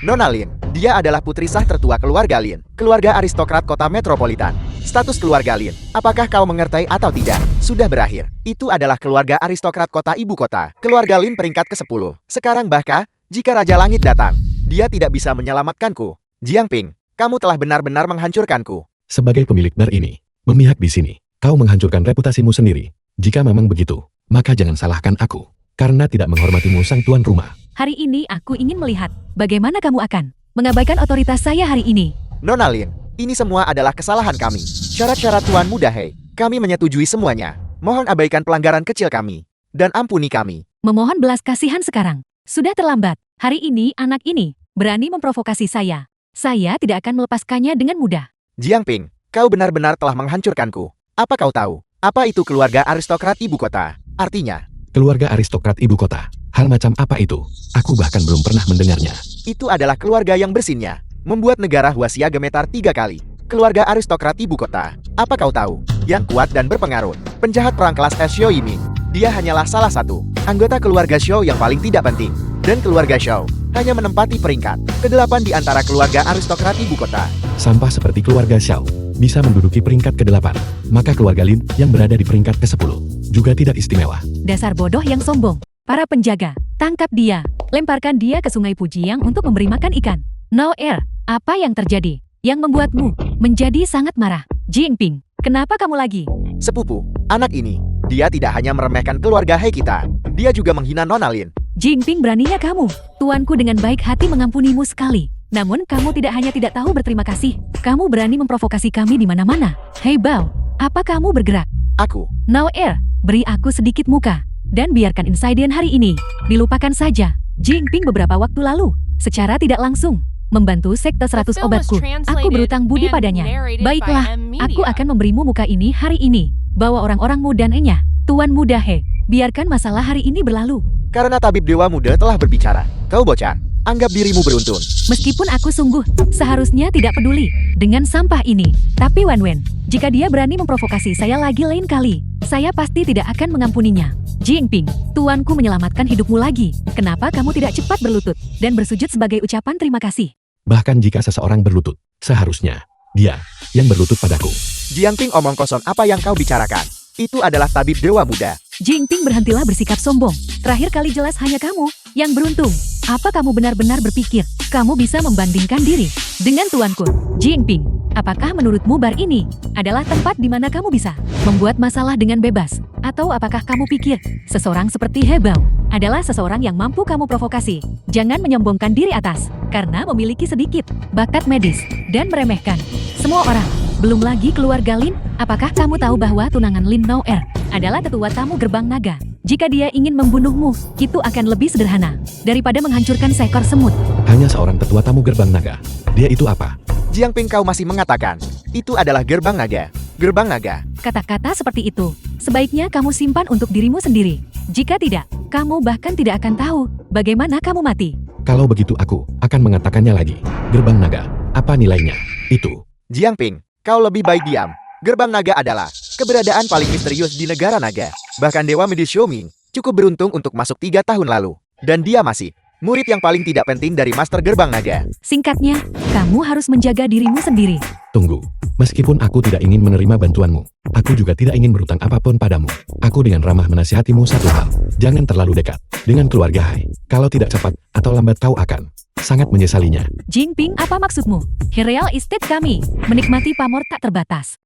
Nona Lin, dia adalah putri sah tertua keluarga Lin, keluarga aristokrat kota metropolitan. Status keluarga Lin, apakah kau mengerti atau tidak? Sudah berakhir. Itu adalah keluarga aristokrat kota ibu kota. Keluarga Lin peringkat ke-10. Sekarang bahkan, jika Raja Langit datang, dia tidak bisa menyelamatkanku. Jiangping, kamu telah benar-benar menghancurkanku. Sebagai pemilik bar ini, memihak di sini, kau menghancurkan reputasimu sendiri. Jika memang begitu, maka jangan salahkan aku, karena tidak menghormatimu sang tuan rumah. Hari ini aku ingin melihat bagaimana kamu akan mengabaikan otoritas saya hari ini. Nona Lin, ini semua adalah kesalahan kami. Syarat-syarat Tuan Muda He, kami menyetujui semuanya. Mohon abaikan pelanggaran kecil kami, dan ampuni kami. Memohon belas kasihan sekarang. Sudah terlambat. Hari ini anak ini berani memprovokasi saya. Saya tidak akan melepaskannya dengan mudah. Jiangping, kau benar-benar telah menghancurkanku. Apa kau tahu? Apa itu keluarga aristokrat ibu kota? Artinya, Keluarga aristokrat ibu kota. Hal macam apa itu? Aku bahkan belum pernah mendengarnya. itu adalah keluarga yang bersinnya. Membuat negara Huaxia gemetar 3 kali. Keluarga aristokrat ibu kota. Apa kau tahu? Yang kuat dan berpengaruh. Penjahat perang kelas S Xiao Yiming. Dia hanyalah salah satu anggota keluarga Xiao yang paling tidak penting. Dan keluarga Xiao hanya menempati peringkat ke-8 di antara keluarga aristokrat ibu kota. Sampah seperti keluarga Xiao bisa menduduki peringkat ke-8, maka keluarga Lin yang berada di peringkat ke-10 juga tidak istimewa. Dasar bodoh yang sombong. Para penjaga, tangkap dia. Lemparkan dia ke sungai Pujiang untuk memberi makan ikan. Noer, apa yang terjadi? Yang membuatmu menjadi sangat marah. Jiangping, kenapa kamu lagi? Sepupu, anak ini, dia tidak hanya meremehkan keluarga He kita, dia juga menghina Nona Lin. Jiangping, beraninya kamu. Tuanku dengan baik hati mengampunimu sekali. Namun kamu tidak hanya tidak tahu berterima kasih, kamu berani memprovokasi kami di mana-mana. Hei Bao, apa kamu bergerak? Aku, Noer, beri aku sedikit muka. Dan biarkan insiden hari ini dilupakan saja. Jiangping beberapa waktu lalu, secara tidak langsung, membantu sekte 100 obatku. Aku berutang budi padanya. Baiklah, aku akan memberimu muka ini hari ini. Bawa orang-orangmu dan Enya, Tuan Muda He. Biarkan masalah hari ini berlalu. karena tabib dewa muda telah berbicara. Kau bocah, anggap dirimu beruntun. Meskipun aku sungguh seharusnya tidak peduli dengan sampah ini. Tapi Wan, jika dia berani memprovokasi saya lagi lain kali, saya pasti tidak akan mengampuninya. Jiangping, tuanku menyelamatkan hidupmu lagi. Kenapa kamu tidak cepat berlutut dan bersujud sebagai ucapan terima kasih? Bahkan jika seseorang berlutut, seharusnya dia yang berlutut padaku. Jiangping, omong kosong apa yang kau bicarakan? Itu adalah tabib dewa muda. Jiangping, berhentilah bersikap sombong. Terakhir kali jelas hanya kamu yang beruntung. Apa kamu benar-benar berpikir kamu bisa membandingkan diri dengan tuanku? Jiangping, apakah menurutmu bar ini adalah tempat di mana kamu bisa membuat masalah dengan bebas? Atau apakah kamu pikir seseorang seperti Hebao adalah seseorang yang mampu kamu provokasi? Jangan menyombongkan diri atas karena memiliki sedikit bakat medis dan meremehkan semua orang. Belum lagi keluarga Lin. Apakah kamu tahu bahwa tunangan Lin Noer adalah tetua tamu gerbang naga? Jika dia ingin membunuhmu, itu akan lebih sederhana daripada menghancurkan seekor semut. Hanya seorang tetua tamu gerbang naga. Dia itu apa? Jiangping, kau masih mengatakan itu adalah gerbang naga. Gerbang naga. Kata-kata seperti itu sebaiknya kamu simpan untuk dirimu sendiri. Jika tidak, kamu bahkan tidak akan tahu bagaimana kamu mati. Kalau begitu aku akan mengatakannya lagi. Gerbang naga, apa nilainya? Itu. Jiangping, kau lebih baik diam. Gerbang naga adalah keberadaan paling misterius di negara naga. Bahkan Dewa Medis Xiaoming cukup beruntung untuk masuk 3 tahun lalu. Dan dia masih Murid yang paling tidak penting dari Master Gerbang Naga. Singkatnya, kamu harus menjaga dirimu sendiri. Tunggu. Meskipun aku tidak ingin menerima bantuanmu, aku juga tidak ingin berutang apapun padamu. Aku dengan ramah menasihatimu satu hal. Jangan terlalu dekat dengan keluarga Hai. Kalau tidak cepat atau lambat kau akan sangat menyesalinya. Jinping, apa maksudmu? Real estate kami menikmati pamor tak terbatas.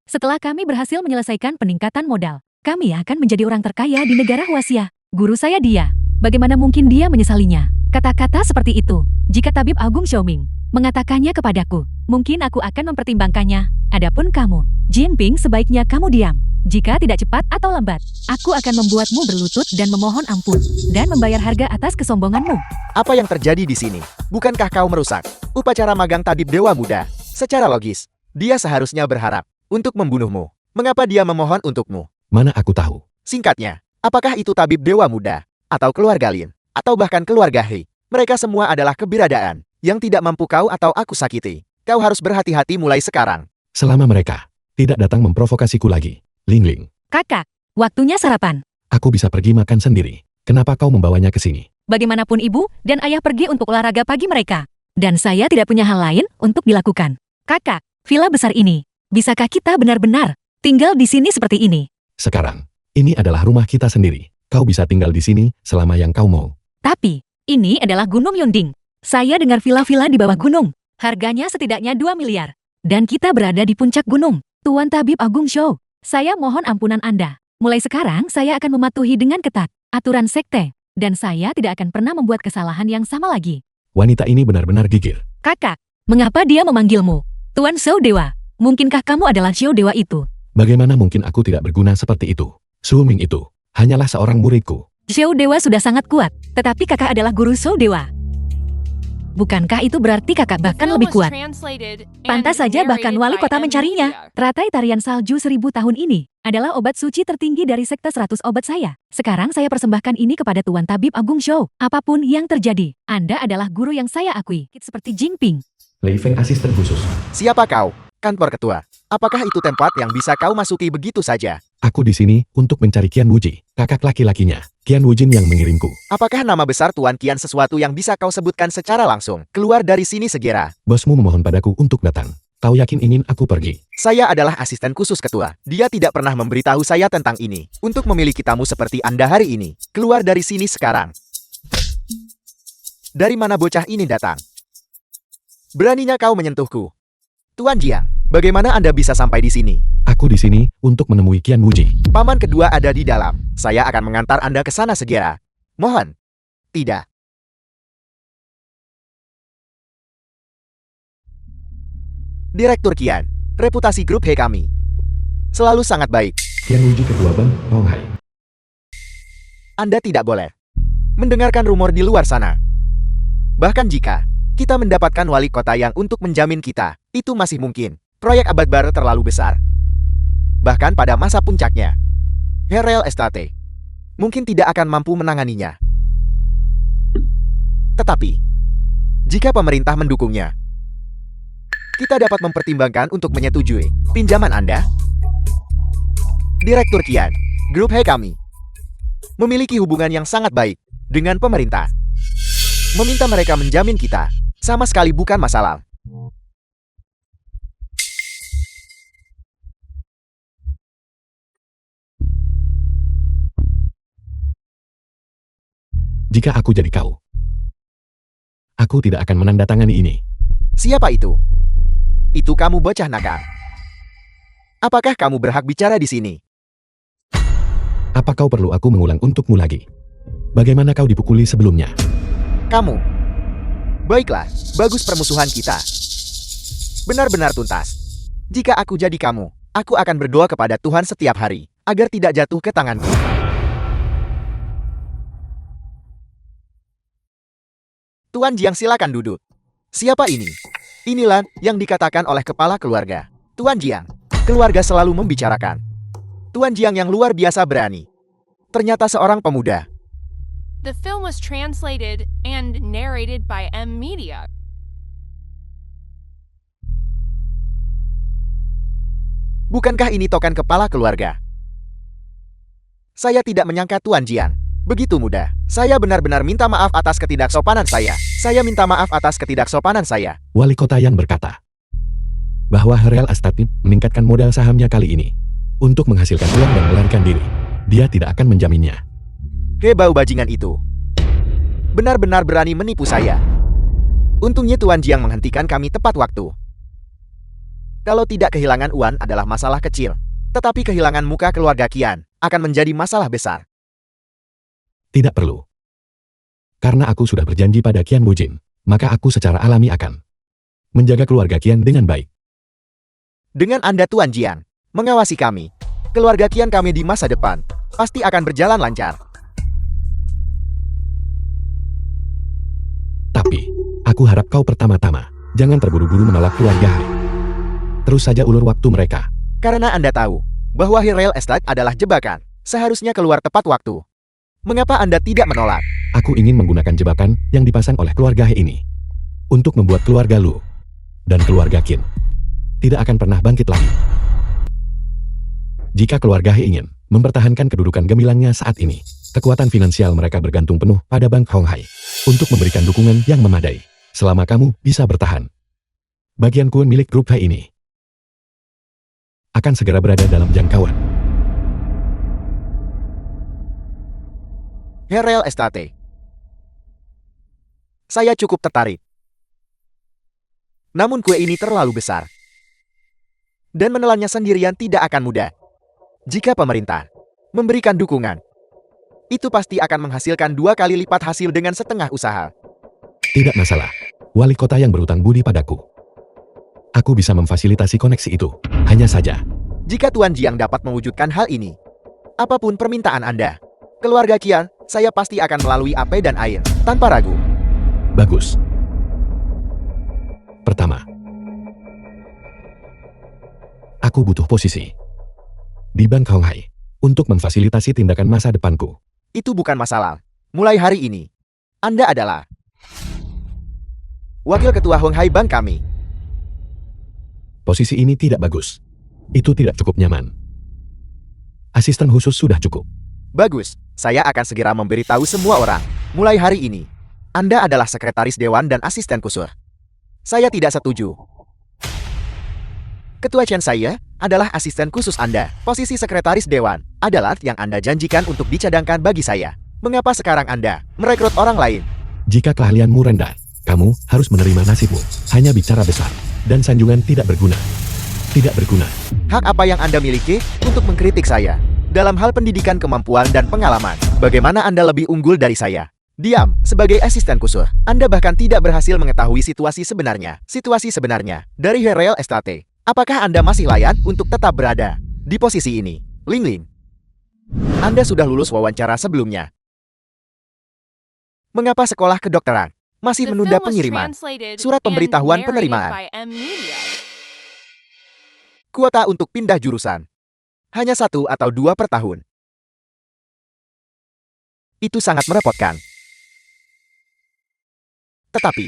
Setelah kami berhasil menyelesaikan peningkatan modal, kami akan menjadi orang terkaya di negara Huaxia. Guru saya dia. Bagaimana mungkin dia menyesalinya? Kata-kata seperti itu, jika Tabib Agung Xiaoming mengatakannya kepadaku, mungkin aku akan mempertimbangkannya. Adapun kamu, Jinping, sebaiknya kamu diam. Jika tidak cepat atau lambat, aku akan membuatmu berlutut dan memohon ampun, dan membayar harga atas kesombonganmu. Apa yang terjadi di sini? Bukankah kau merusak upacara magang Tabib Dewa Muda? Secara logis, dia seharusnya berharap untuk membunuhmu. Mengapa dia memohon untukmu? Mana aku tahu. Singkatnya, apakah itu Tabib Dewa Muda? Atau keluarga Lin? Atau bahkan keluarga Hei? Mereka semua adalah keberadaan yang tidak mampu kau atau aku sakiti. Kau harus berhati-hati mulai sekarang. Selama mereka tidak datang memprovokasiku lagi. Ling Ling, Kakak, waktunya sarapan. aku bisa pergi makan sendiri. Kenapa kau membawanya ke sini? Bagaimanapun ibu dan ayah pergi untuk olahraga pagi mereka. Dan saya tidak punya hal lain untuk dilakukan. Kakak, villa besar ini, bisakah kita benar-benar tinggal di sini seperti ini? Sekarang, ini adalah rumah kita sendiri. Kau bisa tinggal di sini selama yang kau mau. Tapi, ini adalah Gunung Yunding. Saya dengar villa-villa di bawah gunung. Harganya setidaknya 2 miliar. Dan kita berada di puncak gunung. Tuan Tabib Agung Shou, saya mohon ampunan Anda. Mulai sekarang saya akan mematuhi dengan ketat aturan sekte. Dan saya tidak akan pernah membuat kesalahan yang sama lagi. Wanita ini benar-benar gigir. Kakak, mengapa dia memanggilmu Tuan Shou Dewa? Mungkinkah kamu adalah Shou Dewa itu? Bagaimana mungkin aku tidak berguna seperti itu? Su Ming itu hanyalah seorang muridku. Shou Dewa sudah sangat kuat, tetapi kakak adalah guru Shou Dewa. Bukankah itu berarti kakak bahkan lebih kuat? Pantas saja bahkan wali kota mencarinya. Teratai tarian salju 1000 tahun ini adalah obat suci tertinggi dari sekte 100 obat saya. Sekarang saya persembahkan ini kepada Tuan Tabib Agung Shou. Apapun yang terjadi, Anda adalah guru yang saya akui. Seperti Jinping. Lei Feng asisten khusus. Siapa kau? Kantor ketua. Apakah itu tempat yang bisa kau masuki begitu saja? Aku di sini untuk mencari Qian Wuji, kakak laki-lakinya. Qian Wujin yang mengirimku. Apakah nama besar Tuan Qian sesuatu yang bisa kau sebutkan secara langsung? Keluar dari sini segera. Bosmu memohon padaku untuk datang. Kau yakin ingin aku pergi? Saya adalah asisten khusus ketua. Dia tidak pernah memberitahu saya tentang ini. Untuk memiliki tamu seperti Anda hari ini. Keluar dari sini sekarang. Dari mana bocah ini datang? Beraninya kau menyentuhku. Tuan Jiang, bagaimana Anda bisa sampai di sini? Aku di sini untuk menemui Qian Wuji. Paman kedua ada di dalam. Saya akan mengantar Anda ke sana segera. Mohon. Tidak. Direktur Qian, reputasi grup He kami selalu sangat baik. Qian Wuji ketua Bang Honghai. Anda tidak boleh mendengarkan rumor di luar sana. Bahkan jika kita mendapatkan wali kota yang untuk menjamin kita, itu masih mungkin. Proyek abad baru terlalu besar. Bahkan pada masa puncaknya, Real Estate mungkin tidak akan mampu menanganinya. Tetapi, jika pemerintah mendukungnya, kita dapat mempertimbangkan untuk menyetujui pinjaman Anda. Direktur Qian, grup He kami memiliki hubungan yang sangat baik dengan pemerintah. Meminta mereka menjamin kita sama sekali bukan masalah. Jika aku jadi kau, aku tidak akan menandatangani ini. Siapa itu? Itu kamu bocah nakal. Apakah kamu berhak bicara di sini? Apa kau perlu aku mengulang untukmu lagi? Bagaimana kau dipukuli sebelumnya? Kamu. Baiklah, bagus permusuhan kita. Benar-benar tuntas. Jika aku jadi kamu, aku akan berdoa kepada Tuhan setiap hari, agar tidak jatuh ke tanganku. Tuan Jiang, silakan duduk. Siapa ini? Inilah yang dikatakan oleh kepala keluarga. Tuan Jiang, keluarga selalu membicarakan. Tuan Jiang yang luar biasa berani. Ternyata seorang pemuda. The film was translated and narrated by M Media. Bukankah ini token kepala keluarga? Saya tidak menyangka Tuan Jiang Begitu mudah. Saya benar-benar minta maaf atas ketidaksopanan saya. Saya minta maaf atas ketidaksopanan saya. Wali kota yang berkata bahwa Real Estate meningkatkan modal sahamnya kali ini untuk menghasilkan uang dan melarikan diri. Dia tidak akan menjaminnya. Hei, bau bajingan itu. Benar-benar berani menipu saya. Untungnya Tuan Jiang menghentikan kami tepat waktu. Kalau tidak, kehilangan Uan adalah masalah kecil. Tetapi kehilangan muka keluarga Qian akan menjadi masalah besar. Tidak perlu. Karena aku sudah berjanji pada Qian Bujin, maka aku secara alami akan menjaga keluarga Qian dengan baik. Dengan Anda Tuan Jiang mengawasi kami, keluarga Qian kami di masa depan pasti akan berjalan lancar. Tapi, aku harap kau pertama-tama jangan terburu-buru menolak keluarga Hai. Terus saja ulur waktu mereka. Karena Anda tahu bahwa Real Estate adalah jebakan, seharusnya keluar tepat waktu. Mengapa Anda tidak menolak? Aku ingin menggunakan jebakan yang dipasang oleh keluarga He ini untuk membuat keluarga Lu dan keluarga Qin tidak akan pernah bangkit lagi. Jika keluarga He ingin mempertahankan kedudukan gemilangnya saat ini, kekuatan finansial mereka bergantung penuh pada Bank Hong Hai untuk memberikan dukungan yang memadai selama kamu bisa bertahan. Bagian kun milik grup He ini akan segera berada dalam jangkauan. Real Estate. Saya cukup tertarik. Namun kue ini terlalu besar. Dan menelannya sendirian tidak akan mudah. Jika pemerintah memberikan dukungan, itu pasti akan menghasilkan 2 kali lipat hasil dengan setengah usaha. Tidak masalah. Wali kota yang berutang budi padaku. Aku bisa memfasilitasi koneksi itu. Hanya saja, jika Tuan Jiang dapat mewujudkan hal ini, apapun permintaan Anda, keluarga Qian, saya pasti akan melalui api dan air, tanpa ragu. bagus. Pertama, aku butuh posisi di Bank Hong Hai untuk memfasilitasi tindakan masa depanku. Itu bukan masalah. Mulai hari ini, Anda adalah Wakil Ketua Hong Hai Bank kami. Posisi ini tidak bagus. Itu tidak cukup nyaman. Asisten khusus sudah cukup. Bagus, saya akan segera memberitahu semua orang. Mulai hari ini, Anda adalah sekretaris dewan dan asisten khusus. Saya tidak setuju. Ketua Chen saya adalah asisten khusus Anda. Posisi sekretaris dewan adalah yang Anda janjikan untuk dicadangkan bagi saya. Mengapa sekarang Anda merekrut orang lain? Jika keahlianmu rendah, kamu harus menerima nasibmu. Hanya bicara besar, dan sanjungan tidak berguna. Tidak berguna. Hak apa yang Anda miliki untuk mengkritik saya? Dalam hal pendidikan, kemampuan, dan pengalaman, bagaimana Anda lebih unggul dari saya? Diam, sebagai asisten khusus, Anda bahkan tidak berhasil mengetahui situasi sebenarnya. Situasi sebenarnya dari Real Estate. Apakah Anda masih layak untuk tetap berada di posisi ini? Ling Ling, Anda sudah lulus wawancara sebelumnya. Mengapa sekolah kedokteran masih The menunda film was pengiriman translated surat and pemberitahuan narrated penerimaan? by M Media. Kuota untuk pindah jurusan hanya 1 atau 2 per tahun. Itu sangat merepotkan. Tetapi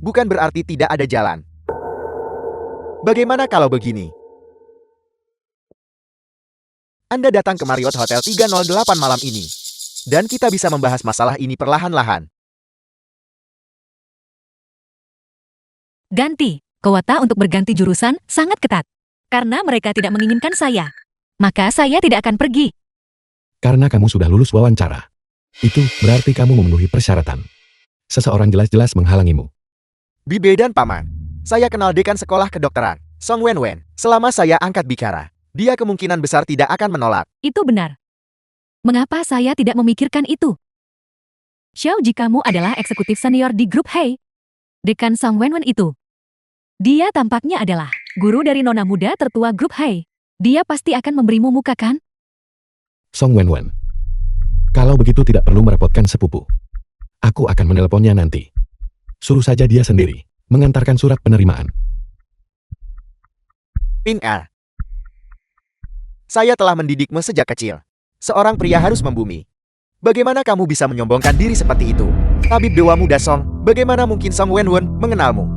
bukan berarti tidak ada jalan. Bagaimana kalau begini? Anda datang ke Marriott Hotel 308 malam ini, dan kita bisa membahas masalah ini perlahan-lahan. Ganti. Kuota untuk berganti jurusan sangat ketat. Karena mereka tidak menginginkan saya. Maka saya tidak akan pergi. Karena kamu sudah lulus wawancara. Itu berarti kamu memenuhi persyaratan. Seseorang jelas-jelas menghalangimu. Bibe dan Paman, saya kenal dekan sekolah kedokteran, Song Wenwen. Selama saya angkat bicara, dia kemungkinan besar tidak akan menolak. Itu benar. Mengapa saya tidak memikirkan itu? Xiao Ji, kamu adalah eksekutif senior di grup Hei. Dekan Song Wenwen itu. Dia tampaknya adalah guru dari nona muda tertua grup Hei. Dia pasti akan memberimu muka, kan? Song Wenwen. Kalau begitu tidak perlu merepotkan sepupu. Aku akan menelponnya nanti. Suruh saja dia sendiri mengantarkan surat penerimaan. Ping Er, saya telah mendidikmu sejak kecil. Seorang pria harus membumi. Bagaimana kamu bisa menyombongkan diri seperti itu? Tabib Dewa Muda Song, bagaimana mungkin Song Wenwen mengenalmu?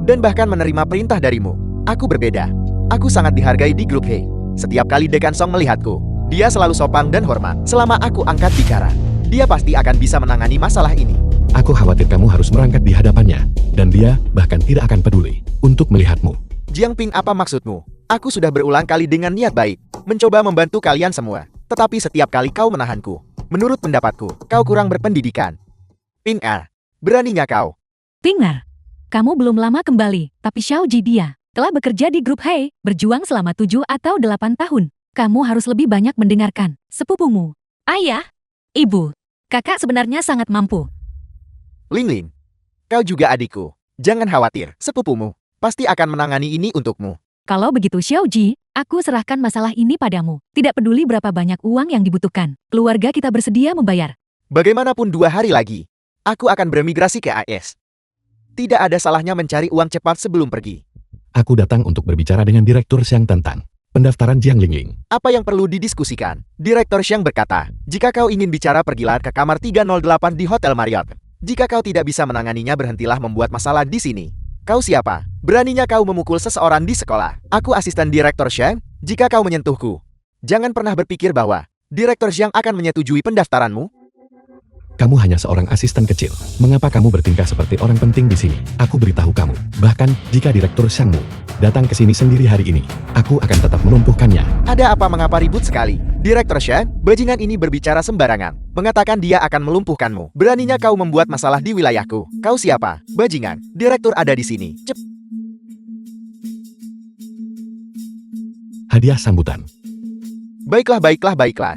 Dan bahkan menerima perintah darimu. Aku berbeda. Aku sangat dihargai di grup Hei. Setiap kali dekan Song melihatku, Dia selalu sopan dan hormat selama aku angkat bicara. Dia pasti akan bisa menangani masalah ini. Aku khawatir kamu harus merangkak di hadapannya, dan dia bahkan tidak akan peduli untuk melihatmu. Jiang Ping, apa maksudmu? Aku sudah berulang kali dengan niat baik, mencoba membantu kalian semua. Tetapi setiap kali kau menahanku. Menurut pendapatku, kau kurang berpendidikan. Ping Er, beraninya kau. Ping Er, kamu belum lama kembali, tapi Xiao Ji dia telah bekerja di grup Hei, berjuang selama 7 atau 8 tahun. Kamu harus lebih banyak mendengarkan sepupumu. Ayah, ibu, kakak sebenarnya sangat mampu. Ling Ling, kau juga adikku. Jangan khawatir, sepupumu pasti akan menangani ini untukmu. Kalau begitu Xiao Ji, aku serahkan masalah ini padamu. Tidak peduli berapa banyak uang yang dibutuhkan, keluarga kita bersedia membayar. Bagaimanapun 2 hari lagi, aku akan bermigrasi ke AS. Tidak ada salahnya mencari uang cepat sebelum pergi. Aku datang untuk berbicara dengan Direktur Xiang tentang pendaftaran Jiang Lingling. Apa yang perlu didiskusikan? Direktur Xiang berkata, jika kau ingin bicara pergilah ke kamar 308 di Hotel Marriott. Jika kau tidak bisa menanganinya berhentilah membuat masalah di sini. Kau siapa? Beraninya kau memukul seseorang di sekolah? Aku asisten Direktur Xiang. Jika kau menyentuhku, jangan pernah berpikir bahwa Direktur Xiang akan menyetujui pendaftaranmu. Kamu hanya seorang asisten kecil. Mengapa kamu bertingkah seperti orang penting di sini? Aku beritahu kamu. Bahkan, jika Direktur Xiangmu datang ke sini sendiri hari ini, aku akan tetap melumpuhkannya. Ada apa mengapa ribut sekali? Direktur Xiang, bajingan ini berbicara sembarangan. Mengatakan dia akan melumpuhkanmu. Beraninya kau membuat masalah di wilayahku. Kau siapa? Bajingan. Direktur ada di sini. Hadiah sambutan. Baiklah, baiklah, baiklah.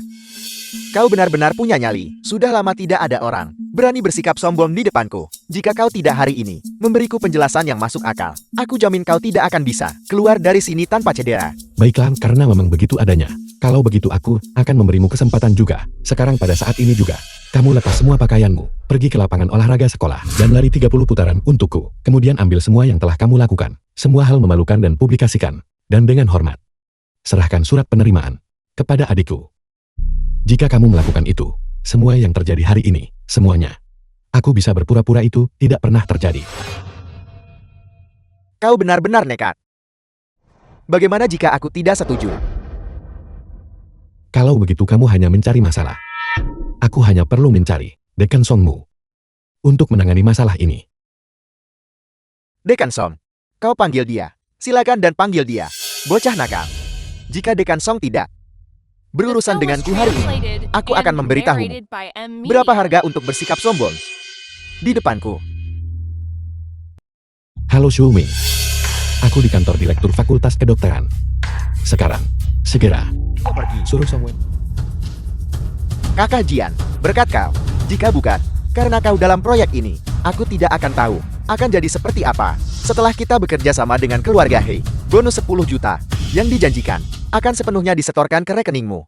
Kau benar-benar punya nyali. Sudah lama tidak ada orang berani bersikap sombong di depanku. Jika kau tidak hari ini memberiku penjelasan yang masuk akal, aku jamin kau tidak akan bisa keluar dari sini tanpa cedera. Baiklah, karena memang begitu adanya. Kalau begitu aku akan memberimu kesempatan juga. Sekarang pada saat ini juga. Kamu lepas semua pakaianmu, pergi ke lapangan olahraga sekolah, dan lari 30 putaran untukku. Kemudian ambil semua yang telah kamu lakukan. Semua hal memalukan dan publikasikan. Dan dengan hormat, serahkan surat penerimaan kepada adikku. Jika kamu melakukan itu, semua yang terjadi hari ini, semuanya, aku bisa berpura-pura itu tidak pernah terjadi. Kau benar-benar nekat. Bagaimana jika aku tidak setuju? Kalau begitu kamu hanya mencari masalah. Aku hanya perlu mencari Dekan Songmu untuk menangani masalah ini. Dekan Song, kau panggil dia. Silakan dan panggil dia. Bocah nakal. Jika Dekan Song tidak berurusan denganku hari ini, aku akan memberitahumu berapa harga untuk bersikap sombong di depanku. Halo Xiaomei. Aku di kantor Direktur Fakultas Kedokteran. Sekarang, segera Pergi. suruh Songwen. Kakak Jian, berkat kau. Jika bukan karena kau dalam proyek ini, aku tidak akan tahu akan jadi seperti apa. Setelah kita bekerja sama dengan keluarga Hei, bonus 10 juta yang dijanjikan akan sepenuhnya disetorkan ke rekeningmu.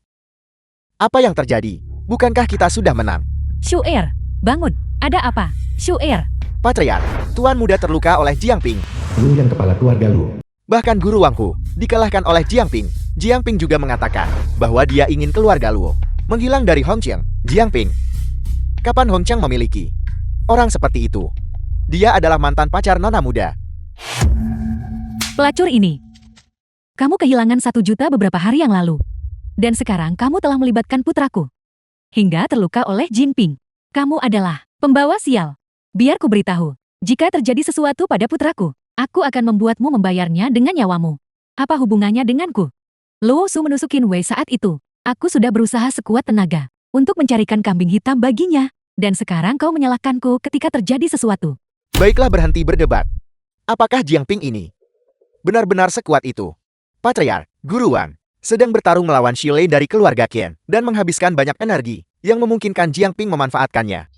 Apa yang terjadi? Bukankah kita sudah menang? Shu'er, bangun. Ada apa? Shu'er. Patriark, tuan muda terluka oleh Jiang Ping. Lu yang kepala keluarga lu. Bahkan guru Wanghu dikalahkan oleh Jiang Ping. Jiang Ping juga mengatakan bahwa dia ingin keluarga Luo menghilang dari Hongqiang. Jiang Ping, kapan Hongqiang memiliki orang seperti itu? Dia adalah mantan pacar nona muda. Pelacur ini. Kamu kehilangan 1 juta beberapa hari yang lalu. Dan sekarang kamu telah melibatkan putraku. Hingga terluka oleh Jinping. Kamu adalah pembawa sial. Biar ku beritahu, jika terjadi sesuatu pada putraku, aku akan membuatmu membayarnya dengan nyawamu. Apa hubungannya denganku? Luo Su menusuk Qin Wei saat itu. Aku sudah berusaha sekuat tenaga untuk mencarikan kambing hitam baginya. Dan sekarang kau menyalahkanku ketika terjadi sesuatu. Baiklah, berhenti berdebat. Apakah Jiang Ping ini benar-benar sekuat itu? Patriark, Guru Wang, sedang bertarung melawan Shilei dari keluarga Qian dan menghabiskan banyak energi yang memungkinkan Jiang Ping memanfaatkannya.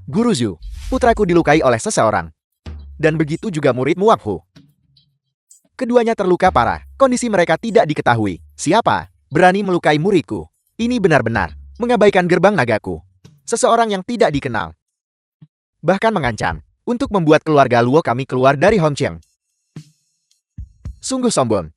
Guru Zhu, putraku dilukai oleh seseorang. Dan begitu juga murid Wang Hu. Keduanya terluka parah, kondisi mereka tidak diketahui. Siapa berani melukai muridku? Ini benar-benar mengabaikan gerbang nagaku. Seseorang yang tidak dikenal. Bahkan mengancam untuk membuat keluarga Luo kami keluar dari Hongqiang. Sungguh sombong.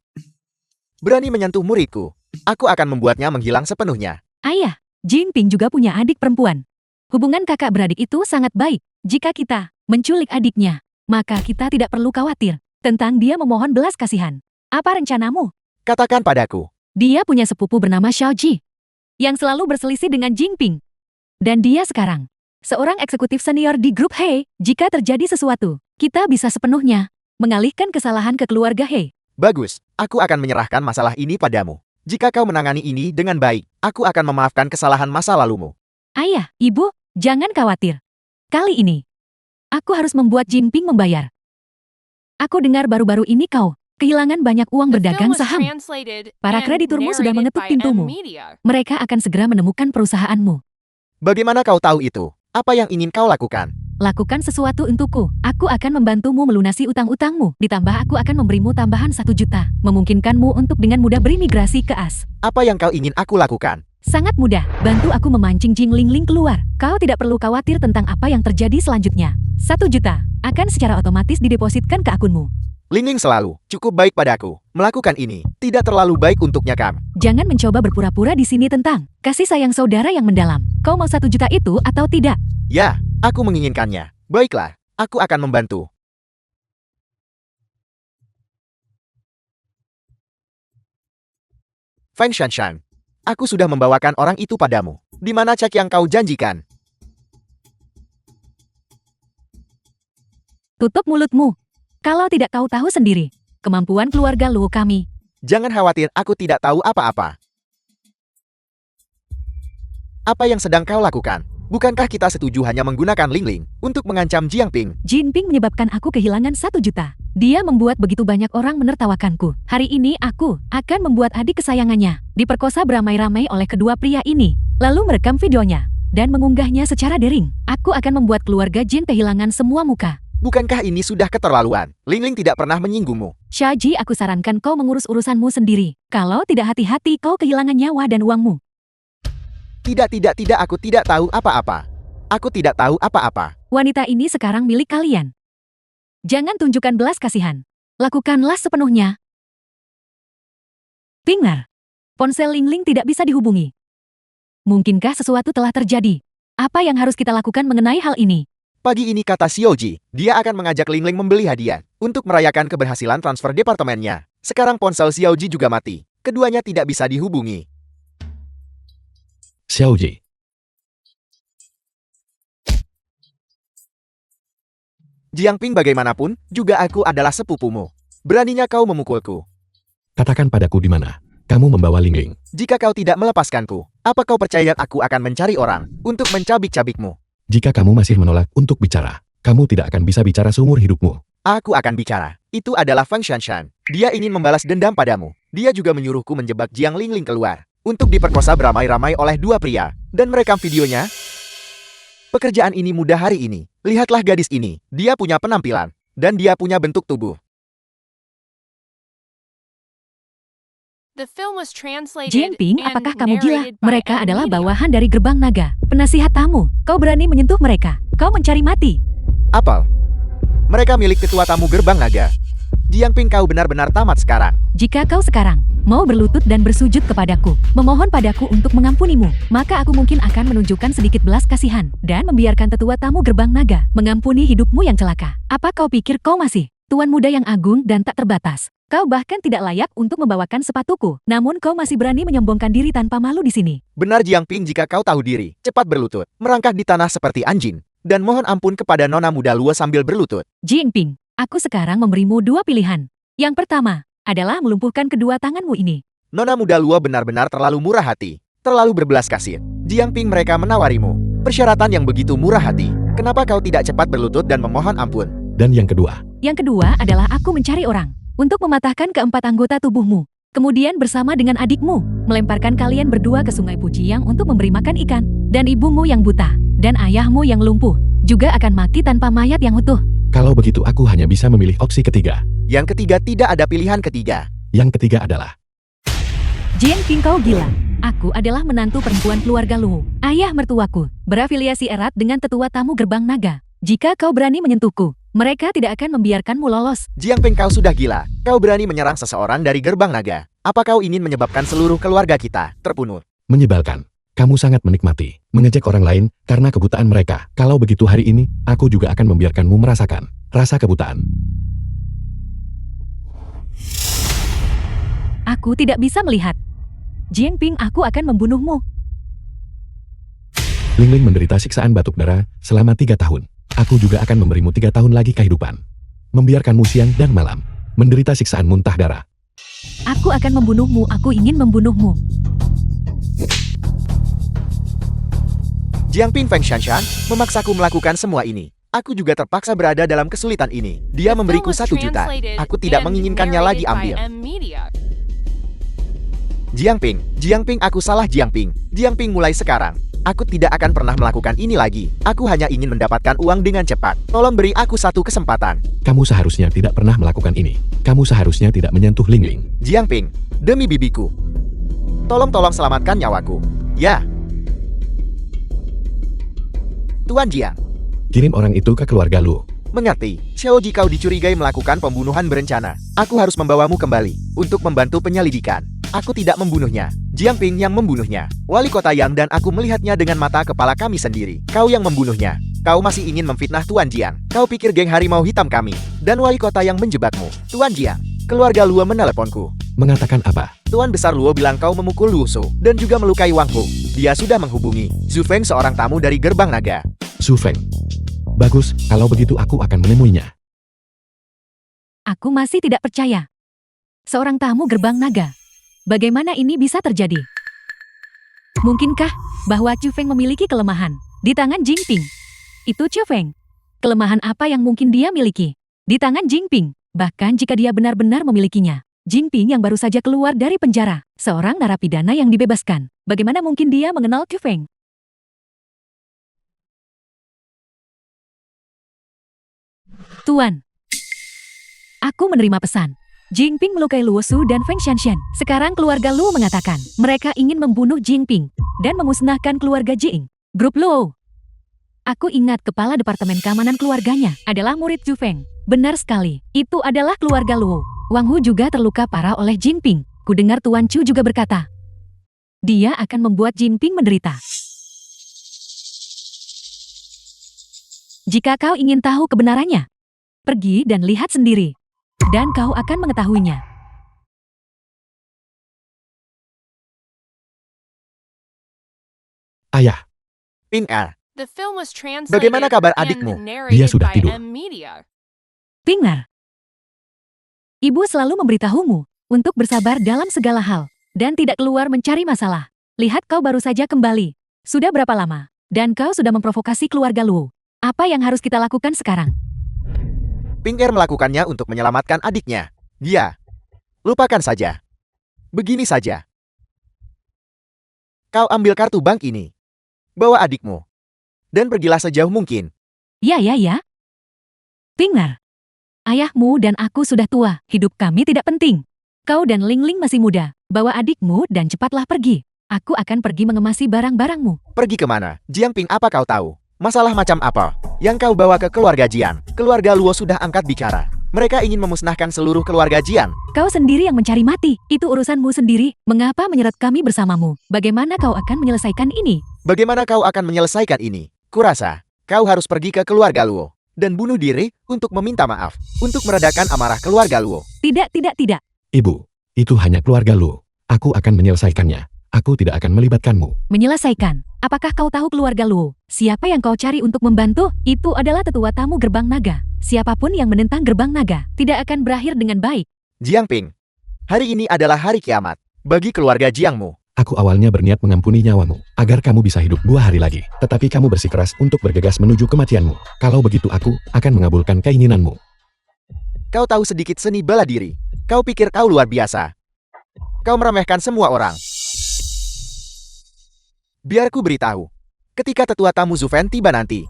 Berani menyentuh muridku. Aku akan membuatnya menghilang sepenuhnya. Ayah, Jinping juga punya adik perempuan. Hubungan kakak beradik itu sangat baik. Jika kita menculik adiknya, maka kita tidak perlu khawatir tentang dia memohon belas kasihan. Apa rencanamu? Katakan padaku. Dia punya sepupu bernama Xiao Ji, yang selalu berselisih dengan Jinping. Dan dia sekarang seorang eksekutif senior di grup He. Jika terjadi sesuatu, kita bisa sepenuhnya mengalihkan kesalahan ke keluarga He. Bagus, aku akan menyerahkan masalah ini padamu. Jika kau menangani ini dengan baik, aku akan memaafkan kesalahan masa lalumu. Ayah, ibu, jangan khawatir. Kali ini, aku harus membuat Jinping membayar. Aku dengar baru-baru ini kau kehilangan banyak uang The film berdagang was saham. translated Para and krediturmu sudah narrated mengetuk by pintumu. M-Media. Mereka akan segera menemukan perusahaanmu. Bagaimana kau tahu itu? Apa yang ingin kau lakukan? Lakukan sesuatu untukku. Aku akan membantumu melunasi utang-utangmu. Ditambah aku akan memberimu tambahan 1 juta. Memungkinkanmu untuk dengan mudah berimigrasi ke AS. Apa yang kau ingin aku lakukan? Sangat mudah. Bantu aku memancing Jing Ling Ling keluar. Kau tidak perlu khawatir tentang apa yang terjadi selanjutnya. 1 juta akan secara otomatis didepositkan ke akunmu. Ling Ling selalu cukup baik padaku. Melakukan ini tidak terlalu baik untuknya, Kam. Jangan mencoba berpura-pura di sini tentang kasih sayang saudara yang mendalam. Kau mau 1 juta itu atau tidak? Ya, aku menginginkannya. Baiklah, aku akan membantu. Feng Shanshan, aku sudah membawakan orang itu padamu. Di mana cek yang kau janjikan? Tutup mulutmu. Kalau tidak kau tahu sendiri kemampuan keluarga Luo kami. Jangan khawatir, aku tidak tahu apa-apa. Apa yang sedang kau lakukan? Bukankah kita setuju hanya menggunakan Ling Ling untuk mengancam Jiangping? Jinping menyebabkan aku kehilangan 1 juta. Dia membuat begitu banyak orang menertawakanku. Hari ini aku akan membuat adik kesayangannya diperkosa beramai-ramai oleh kedua pria ini, lalu merekam videonya dan mengunggahnya secara daring. Aku akan membuat keluarga Jin kehilangan semua muka. Bukankah ini sudah keterlaluan? Ling Ling tidak pernah menyinggungmu. Shaji, aku sarankan kau mengurus urusanmu sendiri. Kalau tidak hati-hati, kau kehilangan nyawa dan uangmu. Tidak, aku tidak tahu apa-apa. Aku tidak tahu apa-apa. Wanita ini sekarang milik kalian. Jangan tunjukkan belas kasihan. Lakukanlah sepenuhnya. Pingar. Ponsel Ling Ling tidak bisa dihubungi. Mungkinkah sesuatu telah terjadi? Apa yang harus kita lakukan mengenai hal ini? Pagi ini kata Xiaoji, dia akan mengajak Ling Ling membeli hadiah untuk merayakan keberhasilan transfer departemennya. Sekarang ponsel Xiaoji juga mati. Keduanya tidak bisa dihubungi. Xiaoji, Jiangping, bagaimanapun, juga aku adalah sepupumu. Beraninya kau memukulku. katakan padaku di mana kamu membawa Ling Ling. Jika kau tidak melepaskanku, apa kau percaya aku akan mencari orang untuk mencabik-cabikmu? Jika kamu masih menolak untuk bicara, kamu tidak akan bisa bicara seumur hidupmu. Aku akan bicara. Itu adalah Feng Shanshan. Dia ingin membalas dendam padamu. Dia juga menyuruhku menjebak Jiang Ling Ling keluar untuk diperkosa beramai-ramai oleh 2 pria dan merekam videonya. Pekerjaan ini mudah hari ini. Lihatlah gadis ini. Dia punya penampilan dan dia punya bentuk tubuh. The film was translated Jiangping, and apakah kamu gila? narrated by Mereka adalah M-Media. bawahan dari gerbang naga. Penasihat tamu. Kau berani menyentuh mereka. Kau mencari mati. Apel. Mereka milik ketua tamu gerbang naga. Jiangping, kau benar-benar tamat sekarang. Jika kau sekarang mau berlutut dan bersujud kepadaku, memohon padaku untuk mengampunimu, maka aku mungkin akan menunjukkan sedikit belas kasihan dan membiarkan tetua tamu gerbang naga mengampuni hidupmu yang celaka. Apa kau pikir kau masih tuan muda yang agung dan tak terbatas? Kau bahkan tidak layak untuk membawakan sepatuku, namun kau masih berani menyombongkan diri tanpa malu di sini. Benar Jiangping, jika kau tahu diri, cepat berlutut, merangkak di tanah seperti anjing, dan mohon ampun kepada nona muda Luo sambil berlutut. Jinping, aku sekarang memberimu 2 pilihan. Yang pertama adalah melumpuhkan kedua tanganmu ini. Nona muda Luo benar-benar terlalu murah hati, terlalu berbelas kasih. Jiangping, mereka menawarimu persyaratan yang begitu murah hati. Kenapa kau tidak cepat berlutut dan memohon ampun? Dan yang kedua, Yang kedua adalah aku mencari orang untuk mematahkan keempat anggota tubuhmu. Kemudian bersama dengan adikmu, melemparkan kalian berdua ke sungai Pujiyang untuk memberi makan ikan. Dan ibumu yang buta, dan ayahmu yang lumpuh, juga akan mati tanpa mayat yang utuh. kalau begitu aku hanya bisa memilih opsi ketiga. Yang ketiga, tidak ada pilihan ketiga. Yang ketiga adalah, Jiangping, kau gila. Aku adalah menantu perempuan keluarga Luo. Ayah mertuaku berafiliasi erat dengan tetua tamu gerbang naga. Jika kau berani menyentuhku, mereka tidak akan membiarkanmu lolos. Jiangping, kau sudah gila. Kau berani menyerang seseorang dari gerbang naga. Apa kau ingin menyebabkan seluruh keluarga kita terbunuh? menyebalkan. Kamu sangat menikmati mengejek orang lain karena kebutaan mereka. Kalau begitu hari ini, aku juga akan membiarkanmu merasakan rasa kebutaan. Aku tidak bisa melihat. Jiangping, aku akan membunuhmu. Lingling menderita siksaan batuk darah selama 3 tahun. Aku juga akan memberimu 3 tahun lagi kehidupan. Membiarkanmu siang dan malam menderita siksaan muntah darah. Aku akan membunuhmu, aku ingin membunuhmu. Jiangping Feng Shanshan memaksaku melakukan semua ini. Aku juga terpaksa berada dalam kesulitan ini. Dia The memberiku film was 1 juta. translated Aku tidak and menginginkannya lagi narrated by ambil. M Media. Jiangping, aku salah Jiangping. Jiangping, mulai sekarang, aku tidak akan pernah melakukan ini lagi. Aku hanya ingin mendapatkan uang dengan cepat. Tolong beri aku 1 kesempatan. Kamu seharusnya tidak pernah melakukan ini. Kamu seharusnya tidak menyentuh Lingling. Jiangping, demi bibiku. Tolong selamatkan nyawaku. Ya. Tuan Jiang. Kirim orang itu ke keluarga Lu. Mengerti, Xiaoji, kau dicurigai melakukan pembunuhan berencana. Aku harus membawamu kembali untuk membantu penyelidikan. Aku tidak membunuhnya. Jiangping yang membunuhnya. Wali kota Yang dan aku melihatnya dengan mata kepala kami sendiri. Kau yang membunuhnya. Kau masih ingin memfitnah Tuan Jiang. Kau pikir geng harimau hitam kami dan wali kota yang menjebakmu. Tuan Jiang, keluarga Luo meneleponku. Mengatakan apa? Tuan Besar Luo bilang kau memukul Luo Shou dan juga melukai Wang Hu. Dia sudah menghubungi Zhu Feng, seorang tamu dari Gerbang Naga. Su Feng. Bagus, kalau begitu aku akan menemuinya. Aku masih tidak percaya. Seorang tamu Gerbang Naga. Bagaimana ini bisa terjadi? Mungkinkah bahwa Chu Feng memiliki kelemahan di tangan Jinping? Itu Chu Feng. Kelemahan apa yang mungkin dia miliki di tangan Jinping? Bahkan jika dia benar-benar memilikinya. Jinping yang baru saja keluar dari penjara, seorang narapidana yang dibebaskan. Bagaimana mungkin dia mengenal Chu Feng? Tuan, aku menerima pesan. Jinping melukai Luo Shou dan Feng Shanshan. Sekarang keluarga Luo mengatakan mereka ingin membunuh Jinping dan memusnahkan keluarga Jing. Grup Luo. Aku ingat kepala departemen keamanan keluarganya adalah murid Zhu Feng. Benar sekali, itu adalah keluarga Luo. Wang Hu juga terluka parah oleh Jinping. Kudengar Tuan Chu juga berkata, dia akan membuat Jinping menderita. Jika kau ingin tahu kebenarannya, pergi dan lihat sendiri. Dan kau akan mengetahuinya. Ayah, Ping Er, The film was translated Bagaimana kabar and adikmu? narrated Dia sudah by tidur. M Media. Pingar. Ibu selalu memberitahumu untuk bersabar dalam segala hal dan tidak keluar mencari masalah. Lihat, kau baru saja kembali. Sudah berapa lama? Dan kau sudah memprovokasi keluarga Luo. Apa yang harus kita lakukan sekarang? Ping Er melakukannya untuk menyelamatkan adiknya. Dia. Lupakan saja. Begini saja. Kau ambil kartu bank ini. Bawa adikmu. Dan pergilah sejauh mungkin. Ya. Pingar. Ayahmu dan aku sudah tua. Hidup kami tidak penting. Kau dan Ling Ling masih muda. Bawa adikmu dan cepatlah pergi. Aku akan pergi mengemasi barang-barangmu. Pergi kemana? Jiangping, apa kau tahu? Masalah macam apa yang kau bawa ke keluarga Jian? Keluarga Luo sudah angkat bicara. Mereka ingin memusnahkan seluruh keluarga Jian. Kau sendiri yang mencari mati. Itu urusanmu sendiri. Mengapa menyeret kami bersamamu? Bagaimana kau akan menyelesaikan ini? Bagaimana kau akan menyelesaikan ini? Kurasa, kau harus pergi ke keluarga Luo dan bunuh diri untuk meminta maaf, untuk meredakan amarah keluarga Luo. Tidak. Ibu, itu hanya keluarga Lu. Aku akan menyelesaikannya. Aku tidak akan melibatkanmu. Menyelesaikan. Apakah kau tahu keluarga Luo? Siapa yang kau cari untuk membantu? Itu adalah tetua tamu Gerbang Naga. Siapapun yang menentang Gerbang Naga tidak akan berakhir dengan baik. Jiangping, hari ini adalah hari kiamat bagi keluarga Jiangmu. Aku awalnya berniat mengampuni nyawamu, agar kamu bisa hidup 2 hari lagi. Tetapi kamu bersikeras untuk bergegas menuju kematianmu. Kalau begitu aku akan mengabulkan keinginanmu. Kau tahu sedikit seni bela diri. Kau pikir kau luar biasa. Kau meremehkan semua orang. Biar ku beritahu. Ketika tetua tamu Zhu Feng tiba nanti,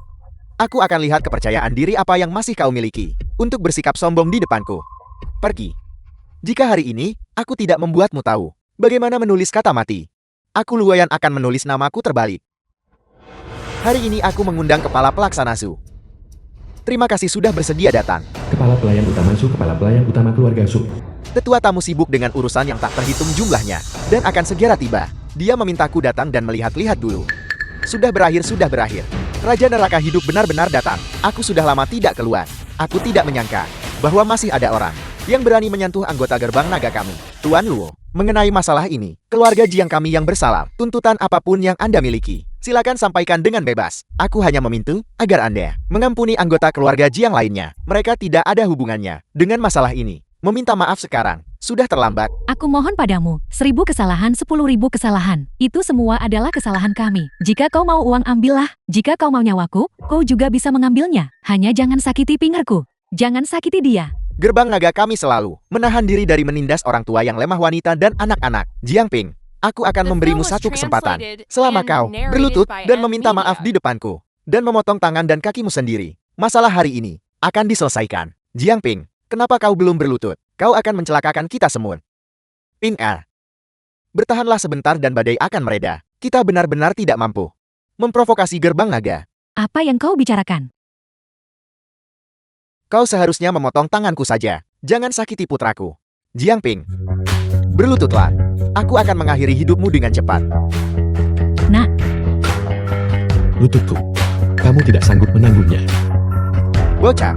aku akan lihat kepercayaan diri apa yang masih kau miliki untuk bersikap sombong di depanku. Pergi. Jika hari ini aku tidak membuatmu tahu bagaimana menulis kata mati, aku Luoyan akan menulis namaku terbalik. Hari ini aku mengundang kepala pelaksana Zhu. Terima kasih sudah bersedia datang. Kepala pelayan utama Su, kepala pelayan utama keluarga Su. Tetua tamu sibuk dengan urusan yang tak terhitung jumlahnya dan akan segera tiba. Dia memintaku datang dan melihat-lihat dulu. Sudah berakhir. Raja neraka hidup benar-benar datang. Aku sudah lama tidak keluar. Aku tidak menyangka bahwa masih ada orang yang berani menyentuh anggota Gerbang Naga kami, Tuan Luo. Mengenai masalah ini, keluarga Jiang kami yang bersalah. Tuntutan apapun yang Anda miliki, silakan sampaikan dengan bebas. Aku hanya meminta agar Anda mengampuni anggota keluarga Jiang lainnya. Mereka tidak ada hubungannya dengan masalah ini. Meminta maaf sekarang sudah terlambat. Aku mohon padamu, 1000 kesalahan, 10.000 kesalahan. Itu semua adalah kesalahan kami. Jika kau mau uang, ambillah. Jika kau mau nyawaku, kau juga bisa mengambilnya. Hanya jangan sakiti Pingerku. Jangan sakiti dia. Gerbang naga kami selalu menahan diri dari menindas orang tua yang lemah, wanita dan anak-anak. Jiang Ping, aku akan memberimu satu kesempatan. Selama kau berlutut dan meminta maaf di depanku, dan memotong tangan dan kakimu sendiri, masalah hari ini akan diselesaikan. Jiang Ping, kenapa kau belum berlutut? Kau akan mencelakakan kita semua. Ping Er, bertahanlah sebentar dan badai akan mereda. Kita benar-benar tidak mampu memprovokasi gerbang naga. Apa yang kau bicarakan? Kau seharusnya memotong tanganku saja. Jangan sakiti putraku. Jiang Ping, berlututlah. Aku akan mengakhiri hidupmu dengan cepat. Nak, Lututku. Kamu tidak sanggup menanggungnya. Bocah,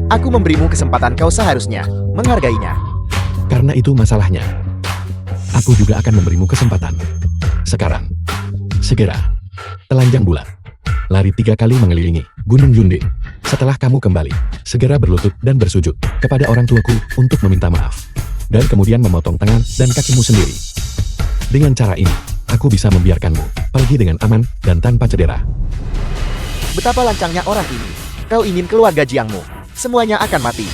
aku memberimu kesempatan, kau seharusnya menghargainya. Karena itu masalahnya. Aku juga akan memberimu kesempatan. Sekarang. Segera. Telanjang bulat. Lari 3 kali mengelilingi Gunung Yunde. Setelah kamu kembali, segera berlutut dan bersujud kepada orang tuaku untuk meminta maaf. Dan kemudian memotong tangan dan kakimu sendiri. Dengan cara ini, aku bisa membiarkanmu pergi dengan aman dan tanpa cedera. Betapa lancangnya orang ini. Kau ingin keluarga Jiangmu semuanya akan mati.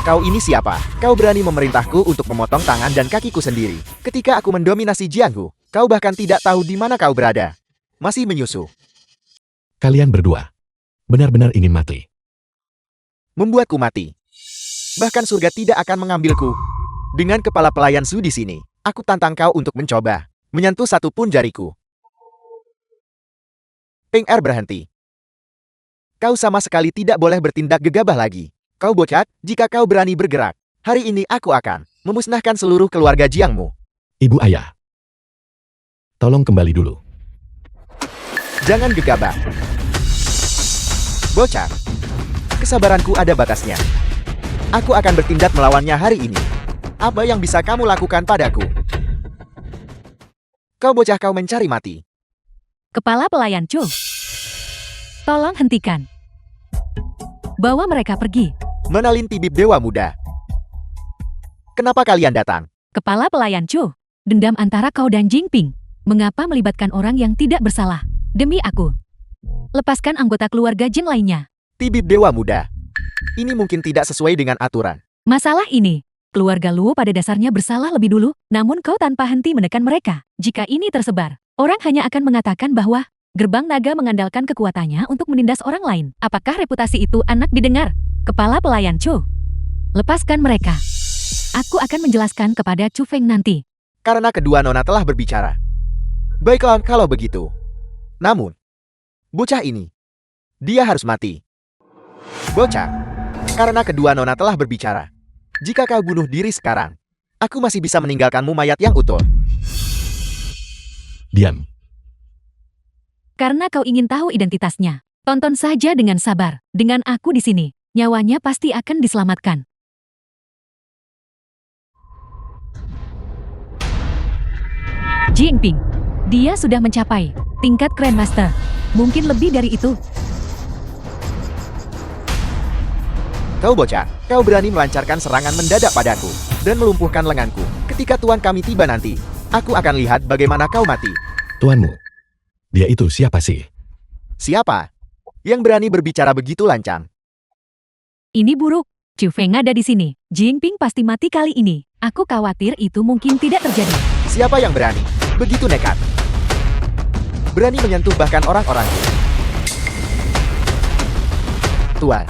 Kau ini siapa? Kau berani memerintahku untuk memotong tangan dan kakiku sendiri. Ketika aku mendominasi Jianghu, kau bahkan tidak tahu di mana kau berada. Masih menyusu. Kalian berdua benar-benar ingin mati. Membuatku mati. Bahkan surga tidak akan mengambilku. Dengan kepala pelayan Su di sini, aku tantang kau untuk mencoba menyentuh satu pun jariku. Ping Er berhenti. Kau sama sekali tidak boleh bertindak gegabah lagi. Kau bocah, jika kau berani bergerak, hari ini aku akan memusnahkan seluruh keluarga Jiangmu. Ibu ayah. Tolong kembali dulu. Jangan gegabah. Bocah, kesabaranku ada batasnya. Aku akan bertindak melawannya hari ini. Apa yang bisa kamu lakukan padaku? Kau bocah, kau mencari mati. kepala pelayan Chu. Tolong hentikan. Bawa mereka pergi. Menalin Tibib Dewa Muda. Kenapa kalian datang? Kepala pelayan Chu. Dendam antara kau dan Jingping. Mengapa melibatkan orang yang tidak bersalah? Demi aku. Lepaskan anggota keluarga Jin lainnya. Tibib Dewa Muda. Ini mungkin tidak sesuai dengan aturan. Masalah ini, keluarga Luo pada dasarnya bersalah lebih dulu, namun kau tanpa henti menekan mereka. Jika ini tersebar, orang hanya akan mengatakan bahwa gerbang naga mengandalkan kekuatannya untuk menindas orang lain. Apakah reputasi itu anak didengar? Kepala pelayan Chu. Lepaskan mereka. Aku akan menjelaskan kepada Chu Feng nanti. Karena kedua nona telah berbicara. Baiklah kalau begitu. Namun, bocah ini, dia harus mati. Bocah, karena kedua nona telah berbicara. Jika kau bunuh diri sekarang, aku masih bisa meninggalkanmu mayat yang utuh. Diam. Karena kau ingin tahu identitasnya. Tonton saja dengan sabar. Dengan aku di sini, nyawanya pasti akan diselamatkan. Jingping. Dia sudah mencapai tingkat Grandmaster. Mungkin lebih dari itu. Kau bocah, kau berani melancarkan serangan mendadak padaku dan melumpuhkan lenganku. Ketika tuan kami tiba nanti, aku akan lihat bagaimana kau mati. Tuanmu. Dia itu siapa sih? Siapa yang berani berbicara begitu lancang? Ini buruk. Chu Feng ada di sini. Jingping pasti mati kali ini. Aku khawatir itu mungkin tidak terjadi. Siapa yang berani? Begitu nekat. Berani menyentuh bahkan orang-orangku. Tuan,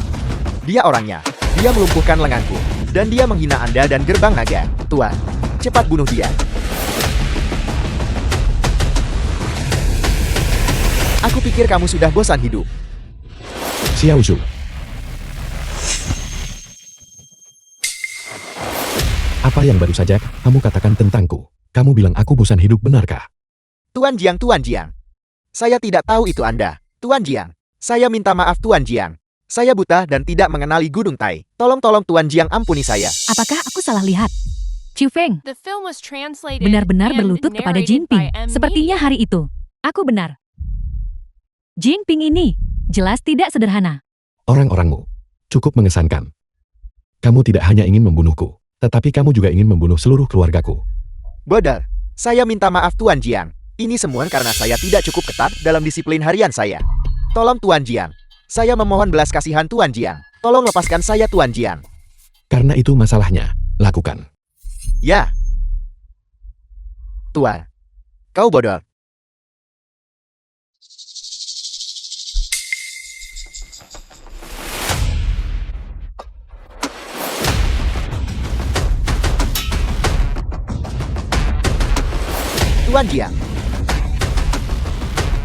dia orangnya. Dia melumpuhkan lenganku. Dan dia menghina Anda dan gerbang naga. Tuan, cepat bunuh dia. Aku pikir kamu sudah bosan hidup. Xiao Zhu. Apa yang baru saja kamu katakan tentangku? Kamu bilang aku bosan hidup, benarkah? Tuan Jiang, Tuan Jiang. Saya tidak tahu itu Anda. Tuan Jiang, saya minta maaf Tuan Jiang. Saya buta dan tidak mengenali Gunung Tai. Tolong Tuan Jiang, ampuni saya. Apakah aku salah lihat? Chiu Feng, The film was translated benar-benar and berlutut kepada narrated Jinping. by M. Sepertinya hari itu, aku benar. Jinping ini jelas tidak sederhana. Orang-orangmu cukup mengesankan. Kamu tidak hanya ingin membunuhku, tetapi kamu juga ingin membunuh seluruh keluargaku. Bodoh. Saya minta maaf Tuan Jiang. Ini semua karena saya tidak cukup ketat dalam disiplin harian saya. Tolong Tuan Jiang. Saya memohon belas kasihan Tuan Jiang. Tolong lepaskan saya Tuan Jiang. Karena itu masalahnya, lakukan. Ya. Tuan. Kau bodoh. Tuan Jiang.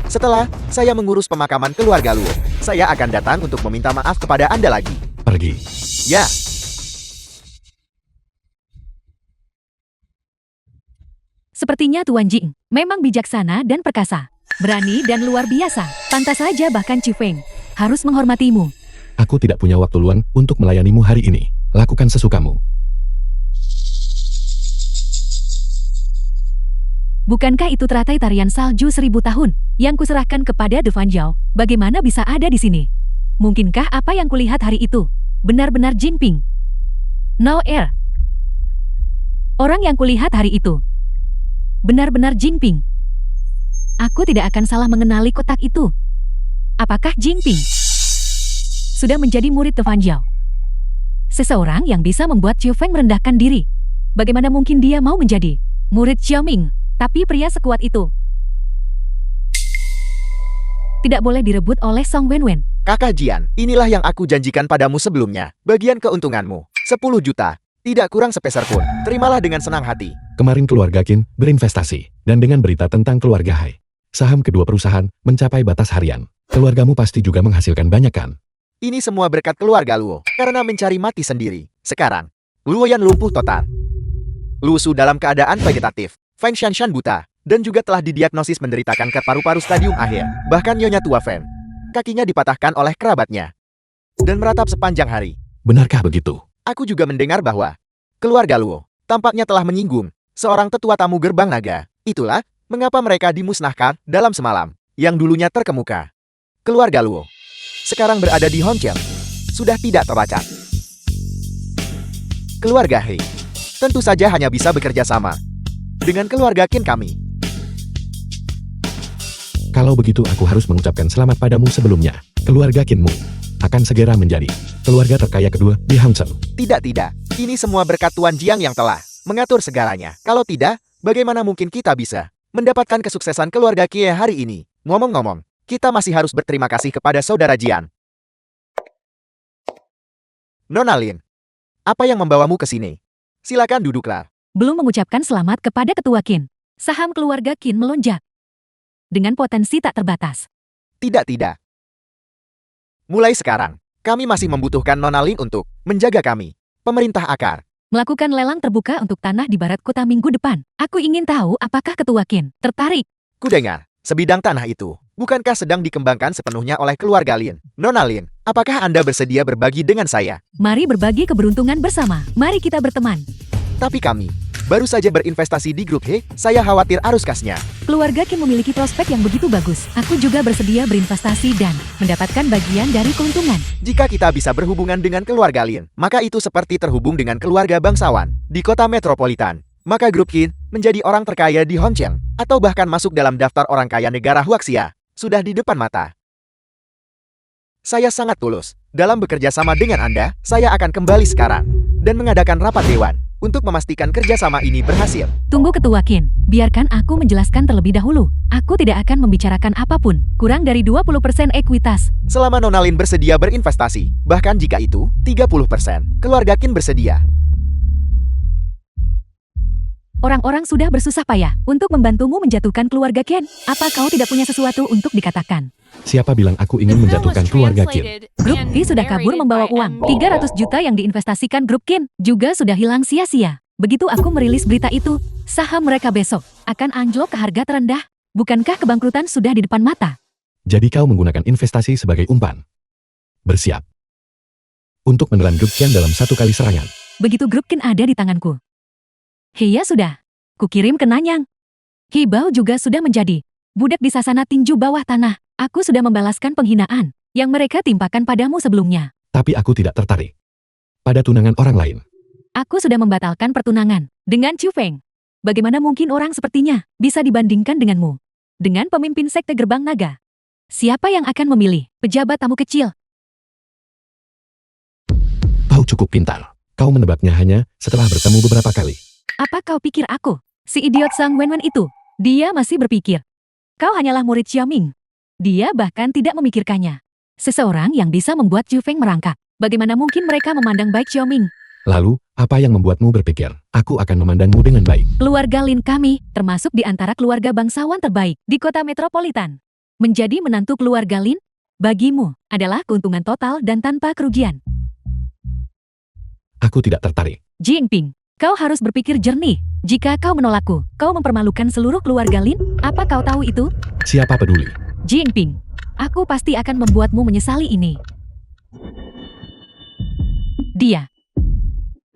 Setelah saya mengurus pemakaman keluarga Luo, saya akan datang untuk meminta maaf kepada Anda lagi. Pergi. Ya. Sepertinya Tuan Jing memang bijaksana dan perkasa. Berani dan luar biasa. Pantas saja bahkan Chiu Feng harus menghormatimu. Aku tidak punya waktu luang untuk melayanimu hari ini. Lakukan sesukamu. Bukankah itu teratai tarian salju 1000 tahun yang kuserahkan kepada De Fan Jiao? Bagaimana bisa ada di sini? Mungkinkah apa yang kulihat hari itu benar-benar Jinping? No air. Orang yang kulihat hari itu benar-benar Jinping. Aku tidak akan salah mengenali kotak itu. Apakah Jinping sudah menjadi murid De Fan Jiao? Seseorang yang bisa membuat Chiu Feng merendahkan diri. Bagaimana mungkin dia mau menjadi murid Xiaoming? Tapi pria sekuat itu tidak boleh direbut oleh Song Wenwen. Kakak Jian, inilah yang aku janjikan padamu sebelumnya. Bagian keuntunganmu, 10 juta. Tidak kurang sepeser pun. Terimalah dengan senang hati. Kemarin keluarga Qin berinvestasi, dan dengan berita tentang keluarga Hai, saham kedua perusahaan mencapai batas harian. Keluargamu pasti juga menghasilkan banyak kan? Ini semua berkat keluarga Luo, karena mencari mati sendiri. Sekarang, Luoyan lumpuh total. Lu Su dalam keadaan vegetatif. Feng Shanshan buta, dan juga telah didiagnosis menderita kanker paru-paru stadium akhir. Bahkan Nyonya Tua Fen, kakinya dipatahkan oleh kerabatnya. Dan meratap sepanjang hari. Benarkah begitu? Aku juga mendengar bahwa keluarga Luo tampaknya telah menyinggung seorang tetua tamu gerbang naga. Itulah mengapa mereka dimusnahkan dalam semalam, yang dulunya terkemuka. Keluarga Luo sekarang berada di Hongqiang, sudah tidak terlacak. Keluarga He tentu saja hanya bisa bekerja sama dengan keluarga Qin kami. Kalau begitu aku harus mengucapkan selamat padamu sebelumnya. Keluarga Qinmu akan segera menjadi keluarga terkaya kedua di Hangzhou. Tidak. Ini semua berkat Tuan Jiang yang telah mengatur segalanya. Kalau tidak, bagaimana mungkin kita bisa mendapatkan kesuksesan keluarga Kie hari ini? Ngomong-ngomong, kita masih harus berterima kasih kepada saudara Jian. Nona Lin, apa yang membawamu ke sini? Silakan duduklah. Belum mengucapkan selamat kepada ketua Qin. Saham keluarga Qin melonjak dengan potensi tak terbatas. Tidak. Mulai sekarang, kami masih membutuhkan Nona Lin untuk menjaga kami. Pemerintah akar Melakukan lelang terbuka untuk tanah di barat kota minggu depan. Aku ingin tahu apakah ketua Qin tertarik. Kudengar, sebidang tanah itu bukankah sedang dikembangkan sepenuhnya oleh keluarga Lin? Nona Lin, apakah Anda bersedia berbagi dengan saya? Mari berbagi keberuntungan bersama. Mari kita berteman. Tapi kami baru saja berinvestasi di grup He, saya khawatir arus kasnya. Keluarga Qin memiliki prospek yang begitu bagus. Aku juga bersedia berinvestasi dan mendapatkan bagian dari keuntungan. Jika kita bisa berhubungan dengan keluarga Lin, maka itu seperti terhubung dengan keluarga bangsawan di kota metropolitan. Maka grup Qin menjadi orang terkaya di Hongqiang, atau bahkan masuk dalam daftar orang kaya negara Huaxia, sudah di depan mata. Saya sangat tulus. Dalam bekerja sama dengan Anda, saya akan kembali sekarang dan mengadakan rapat dewan untuk memastikan kerjasama ini berhasil. Tunggu ketua Qin, biarkan aku menjelaskan terlebih dahulu. Aku tidak akan membicarakan apapun, kurang dari 20% ekuitas. Selama Nona Lin bersedia berinvestasi, bahkan jika itu 30%, keluarga Qin bersedia. Orang-orang sudah bersusah payah untuk membantumu menjatuhkan keluarga Qin. Apa kau tidak punya sesuatu untuk dikatakan? Siapa bilang aku ingin The film was menjatuhkan keluarga Qin? translated Grup and V sudah kabur narrated membawa by uang. M. 300 juta yang diinvestasikan grup Qin juga sudah hilang sia-sia. Begitu aku merilis berita itu, saham mereka besok akan anjlok ke harga terendah. Bukankah kebangkrutan sudah di depan mata? Jadi kau menggunakan investasi sebagai umpan. Bersiap untuk menelan grup Qin dalam satu kali serangan. Begitu grup Qin ada di tanganku, Heya sudah. Kukirim ke Nanyang. Hibao juga sudah menjadi budak di sasana tinju bawah tanah. Aku sudah membalaskan penghinaan yang mereka timpakan padamu sebelumnya. Tapi aku tidak tertarik pada tunangan orang lain. Aku sudah membatalkan pertunangan dengan Chu Feng. Bagaimana mungkin orang sepertinya bisa dibandingkan denganmu? Dengan pemimpin sekte gerbang naga. Siapa yang akan memilih pejabat tamu kecil? Kau cukup pintar. Kau menebaknya hanya setelah bertemu beberapa kali. Apa kau pikir aku? Si idiot Sang Wenwen itu. Dia masih berpikir. Kau hanyalah murid Xiaoming. Dia bahkan tidak memikirkannya. Seseorang yang bisa membuat Chu Feng merangkak. Bagaimana mungkin mereka memandang baik Xiaoming? Lalu, apa yang membuatmu berpikir, aku akan memandangmu dengan baik? Keluarga Lin kami, termasuk di antara keluarga bangsawan terbaik di kota metropolitan. Menjadi menantu keluarga Lin, bagimu, adalah keuntungan total dan tanpa kerugian. Aku tidak tertarik. Jingping, kau harus berpikir jernih. Jika kau menolakku, kau mempermalukan seluruh keluarga Lin. Apa kau tahu itu? Siapa peduli? Jingping, aku pasti akan membuatmu menyesali ini. Dia.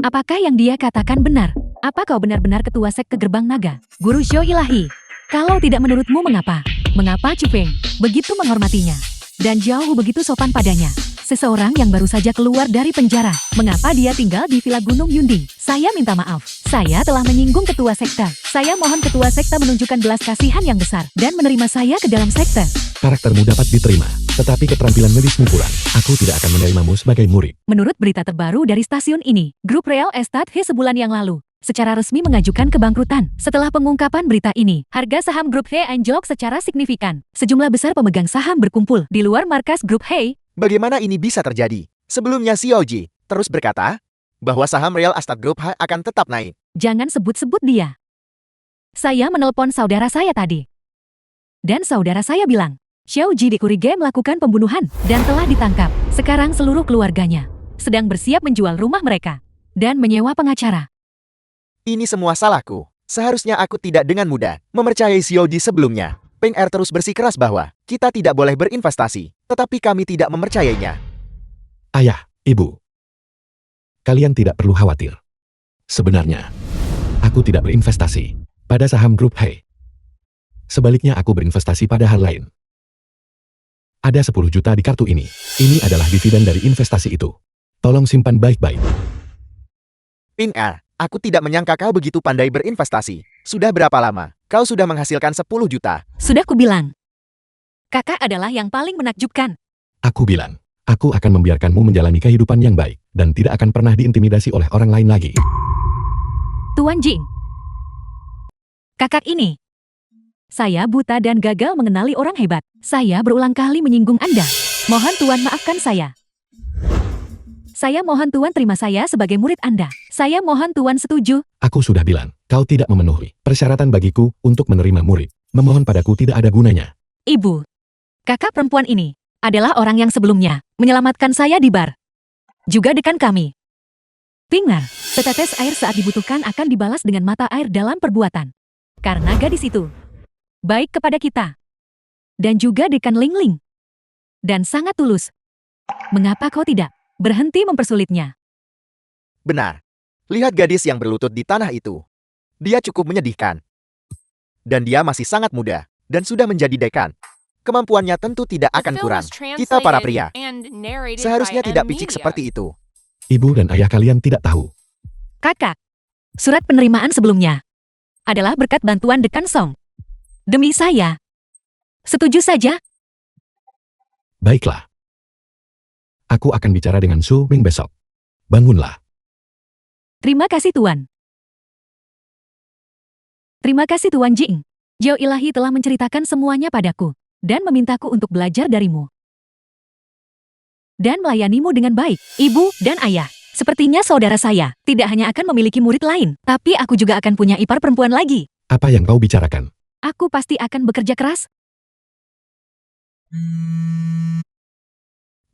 Apakah yang dia katakan benar? Apa kau benar-benar ketua sekte gerbang naga? Guru Zhou Ilahi. Kalau tidak menurutmu mengapa? Mengapa Chu Feng begitu menghormatinya? Dan jauh begitu sopan padanya? Seseorang yang baru saja keluar dari penjara. Mengapa dia tinggal di Villa Gunung Yunding? Saya minta maaf. Saya telah menyinggung ketua sekte. Saya mohon ketua sekte menunjukkan belas kasihan yang besar dan menerima saya ke dalam sekte. Karaktermu dapat diterima, tetapi keterampilan medismu kurang. Aku tidak akan menerimamu sebagai murid. Menurut berita terbaru dari stasiun ini, grup Real Estate He sebulan yang lalu secara resmi mengajukan kebangkrutan. Setelah pengungkapan berita ini, harga saham grup He anjlok secara signifikan. Sejumlah besar pemegang saham berkumpul di luar markas grup He. Bagaimana ini bisa terjadi? Sebelumnya Xiao Ji terus berkata bahwa saham Real Estate Group akan tetap naik. Jangan sebut-sebut dia. Saya menelpon saudara saya tadi. Dan saudara saya bilang, Xiao Ji dicurigai melakukan pembunuhan dan telah ditangkap. Sekarang seluruh keluarganya sedang bersiap menjual rumah mereka dan menyewa pengacara. Ini semua salahku. Seharusnya aku tidak dengan mudah mempercayai Xiao Ji sebelumnya. Peng Er terus bersikeras bahwa kita tidak boleh berinvestasi, tetapi kami tidak mempercayainya. Ayah, ibu. Kalian tidak perlu khawatir. Sebenarnya, aku tidak berinvestasi pada saham grup He. Sebaliknya aku berinvestasi pada hal lain. Ada 10 juta di kartu ini. Ini adalah dividen dari investasi itu. Tolong simpan baik-baik. Peng Er, aku tidak menyangka kau begitu pandai berinvestasi. Sudah berapa lama kau sudah menghasilkan 10 juta? Sudah kubilang. Kakak adalah yang paling menakjubkan. Aku bilang, aku akan membiarkanmu menjalani kehidupan yang baik, dan tidak akan pernah diintimidasi oleh orang lain lagi. Tuan Jing. Kakak ini. Saya buta dan gagal mengenali orang hebat. Saya berulang kali menyinggung Anda. Mohon Tuan maafkan saya. Saya mohon Tuan terima saya sebagai murid Anda. Saya mohon Tuan setuju. Aku sudah bilang, kau tidak memenuhi persyaratan bagiku untuk menerima murid. Memohon padaku tidak ada gunanya. Ibu. Kakak perempuan ini adalah orang yang sebelumnya menyelamatkan saya di bar. Juga dekan kami. Pingar, setetes air saat dibutuhkan akan dibalas dengan mata air dalam perbuatan. Karena gadis itu baik kepada kita. Dan juga dekan Ling Ling. Dan sangat tulus. Mengapa kau tidak berhenti mempersulitnya? Benar. Lihat gadis yang berlutut di tanah itu. Dia cukup menyedihkan. Dan dia masih sangat muda dan sudah menjadi dekan. Kemampuannya tentu tidak The akan film kurang. was Kita para translated pria and narrated seharusnya by tidak M picik Media. seperti itu. Ibu dan ayah kalian tidak tahu. Kakak, surat penerimaan sebelumnya adalah berkat bantuan dekan Song. Demi saya. Setuju saja? Baiklah. Aku akan bicara dengan Su Ming besok. Bangunlah. Terima kasih Tuan. Terima kasih Tuan Jing. Zhou Ilahi telah menceritakan semuanya padaku dan memintaku untuk belajar darimu. Dan melayanimu dengan baik, ibu dan ayah. Sepertinya saudara saya tidak hanya akan memiliki murid lain, tapi aku juga akan punya ipar perempuan lagi. Apa yang kau bicarakan? Aku pasti akan bekerja keras.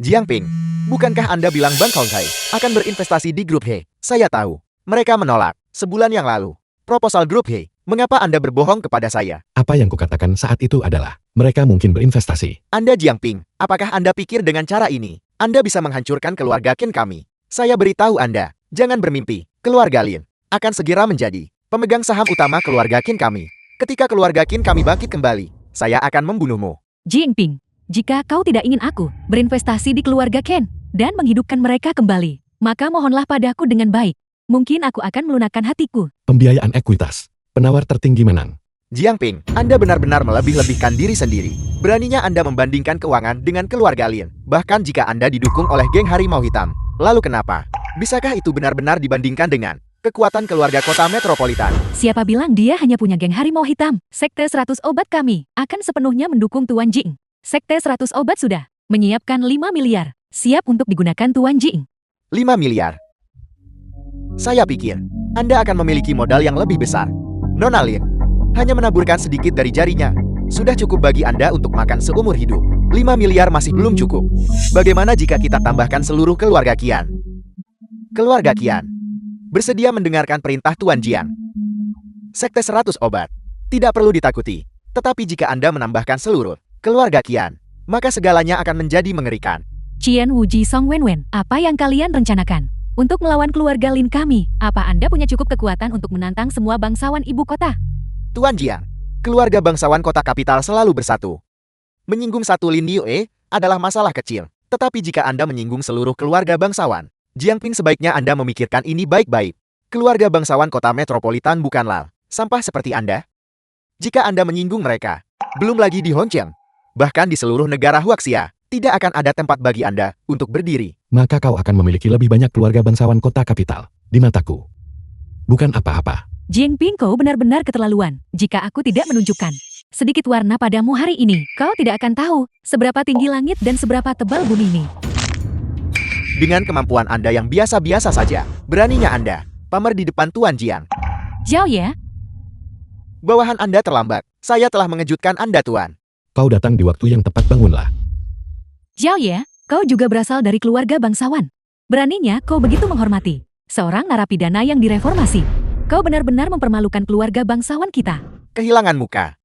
Jiangping, bukankah Anda bilang Bang Kangsai akan berinvestasi di grup He? Saya tahu. Mereka menolak sebulan yang lalu. Proposal grup He. Mengapa Anda berbohong kepada saya? Apa yang kukatakan saat itu adalah, mereka mungkin berinvestasi. Anda Jiangping, apakah Anda pikir dengan cara ini, Anda bisa menghancurkan keluarga Kin kami? Saya beritahu Anda, jangan bermimpi. Keluarga Lin akan segera menjadi pemegang saham utama keluarga Qin kami. Ketika keluarga Qin kami bangkit kembali, saya akan membunuhmu. Jinping, jika kau tidak ingin aku berinvestasi di keluarga Ken dan menghidupkan mereka kembali, maka mohonlah padaku dengan baik. Mungkin aku akan melunakkan hatiku. Pembiayaan ekuitas. Penawar tertinggi menang. Jiangping, Anda benar-benar melebih-lebihkan diri sendiri. Beraninya Anda membandingkan keuangan dengan keluarga Lin, bahkan jika Anda didukung oleh geng harimau hitam. Lalu kenapa? Bisakah itu benar-benar dibandingkan dengan kekuatan keluarga kota metropolitan? Siapa bilang dia hanya punya geng harimau hitam? Sekte 100 obat kami akan sepenuhnya mendukung Tuan Jing. Sekte 100 obat sudah menyiapkan 5 miliar. Siap untuk digunakan Tuan Jing. 5 miliar. Saya pikir, Anda akan memiliki modal yang lebih besar. Nona Lin hanya menaburkan sedikit dari jarinya. Sudah cukup bagi Anda untuk makan seumur hidup. 5 miliar masih belum cukup. Bagaimana jika kita tambahkan seluruh keluarga Qian? Keluarga Qian bersedia mendengarkan perintah Tuan Jiang. Sekte 100 obat tidak perlu ditakuti. Tetapi jika Anda menambahkan seluruh keluarga Qian, maka segalanya akan menjadi mengerikan. Qian Wuji Song Wenwen, apa yang kalian rencanakan untuk melawan keluarga Lin kami? Apa Anda punya cukup kekuatan untuk menantang semua bangsawan ibu kota? Tuan Jiang, keluarga bangsawan kota kapital selalu bersatu. Menyinggung satu Lin Yue adalah masalah kecil. Tetapi jika Anda menyinggung seluruh keluarga bangsawan, Jiangping sebaiknya Anda memikirkan ini baik-baik. Keluarga bangsawan kota metropolitan bukanlah sampah seperti Anda. Jika Anda menyinggung mereka, belum lagi di Hongqiang, bahkan di seluruh negara Huaxia, tidak akan ada tempat bagi Anda untuk berdiri. Maka kau akan memiliki lebih banyak keluarga bangsawan kota kapital. Di mataku. Bukan apa-apa. Jinping, kau benar-benar keterlaluan. Jika aku tidak menunjukkan sedikit warna padamu hari ini, kau tidak akan tahu seberapa tinggi langit dan seberapa tebal bumi ini. Dengan kemampuan Anda yang biasa-biasa saja, beraninya Anda pamer di depan Tuan Jiang. Zhao Ye, Bawahan Anda terlambat. Saya telah mengejutkan Anda, Tuan. Kau datang di waktu yang tepat, bangunlah. Zhao Ye, kau juga berasal dari keluarga bangsawan. Beraninya kau begitu menghormati seorang narapidana yang direformasi. Kau benar-benar mempermalukan keluarga bangsawan kita. Kehilangan muka.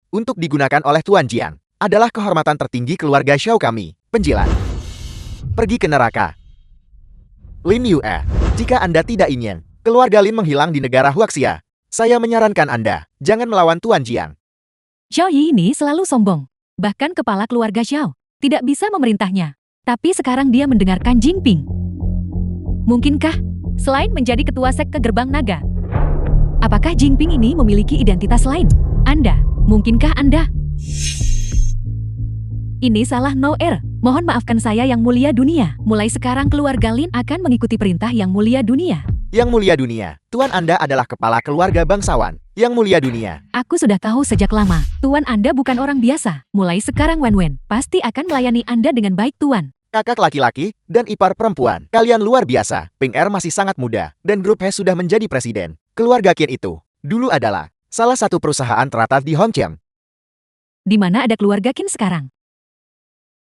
Untuk digunakan oleh Tuan Jiang adalah kehormatan tertinggi keluarga Xiao kami, penjilat. Pergi ke neraka. Lin Yue, jika Anda tidak ingin keluarga Lin menghilang di negara Huaxia, saya menyarankan Anda jangan melawan Tuan Jiang. Zhao Yi ini selalu sombong. Bahkan kepala keluarga Xiao tidak bisa memerintahnya. Tapi sekarang dia mendengarkan Jinping. Mungkinkah selain menjadi ketua sekte gerbang naga, apakah Jinping ini memiliki identitas lain? Anda, mungkinkah Anda? Ini salah Noer. Mohon maafkan saya yang mulia dunia. Mulai sekarang keluarga Lin akan mengikuti perintah yang mulia dunia. Yang mulia dunia, Tuan Anda adalah kepala keluarga bangsawan. Yang mulia dunia. Aku sudah tahu sejak lama, Tuan Anda bukan orang biasa. Mulai sekarang Wen pasti akan melayani Anda dengan baik, Tuan. Kakak laki-laki dan ipar perempuan, kalian luar biasa. Ping Er masih sangat muda, dan grup He sudah menjadi presiden. Keluarga Qin itu dulu adalah salah satu perusahaan teratas di Hongqiang. Di mana ada keluarga Qin sekarang?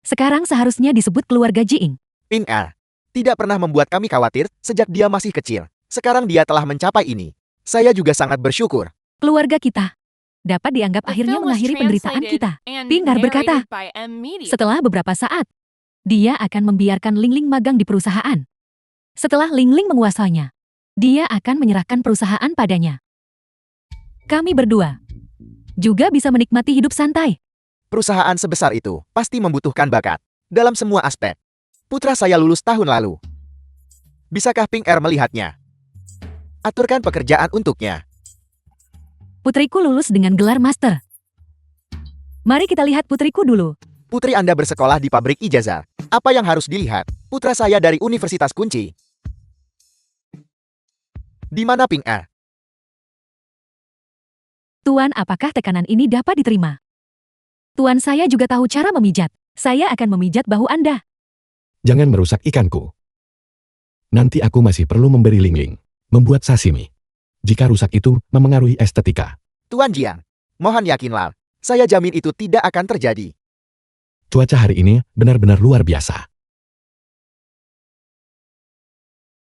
Sekarang seharusnya disebut keluarga Jiing. Ping Er tidak pernah membuat kami khawatir sejak dia masih kecil. Sekarang dia telah mencapai ini. Saya juga sangat bersyukur. Keluarga kita dapat dianggap The akhirnya film was mengakhiri penderitaan translated kita. and Ping Er berkata, narrated by M Media. setelah beberapa saat, dia akan membiarkan Ling Ling magang di perusahaan. Setelah Ling Ling menguasainya, dia akan menyerahkan perusahaan padanya. Kami berdua juga bisa menikmati hidup santai. Perusahaan sebesar itu pasti membutuhkan bakat dalam semua aspek. Putra saya lulus tahun lalu. Bisakah Ping Er melihatnya? Aturkan pekerjaan untuknya. Putriku lulus dengan gelar master. Mari kita lihat putriku dulu. Putri Anda bersekolah di pabrik ijazah. Apa yang harus dilihat? Putra saya dari Universitas Kunci. Di mana Ping Er? Tuan, apakah tekanan ini dapat diterima? Tuan, saya juga tahu cara memijat. Saya akan memijat bahu Anda. Jangan merusak ikanku. Nanti aku masih perlu memberi Ling-Ling membuat sashimi. Jika rusak itu memengaruhi estetika. Tuan Jiang, mohon yakinlah. Saya jamin itu tidak akan terjadi. Cuaca hari ini benar-benar luar biasa.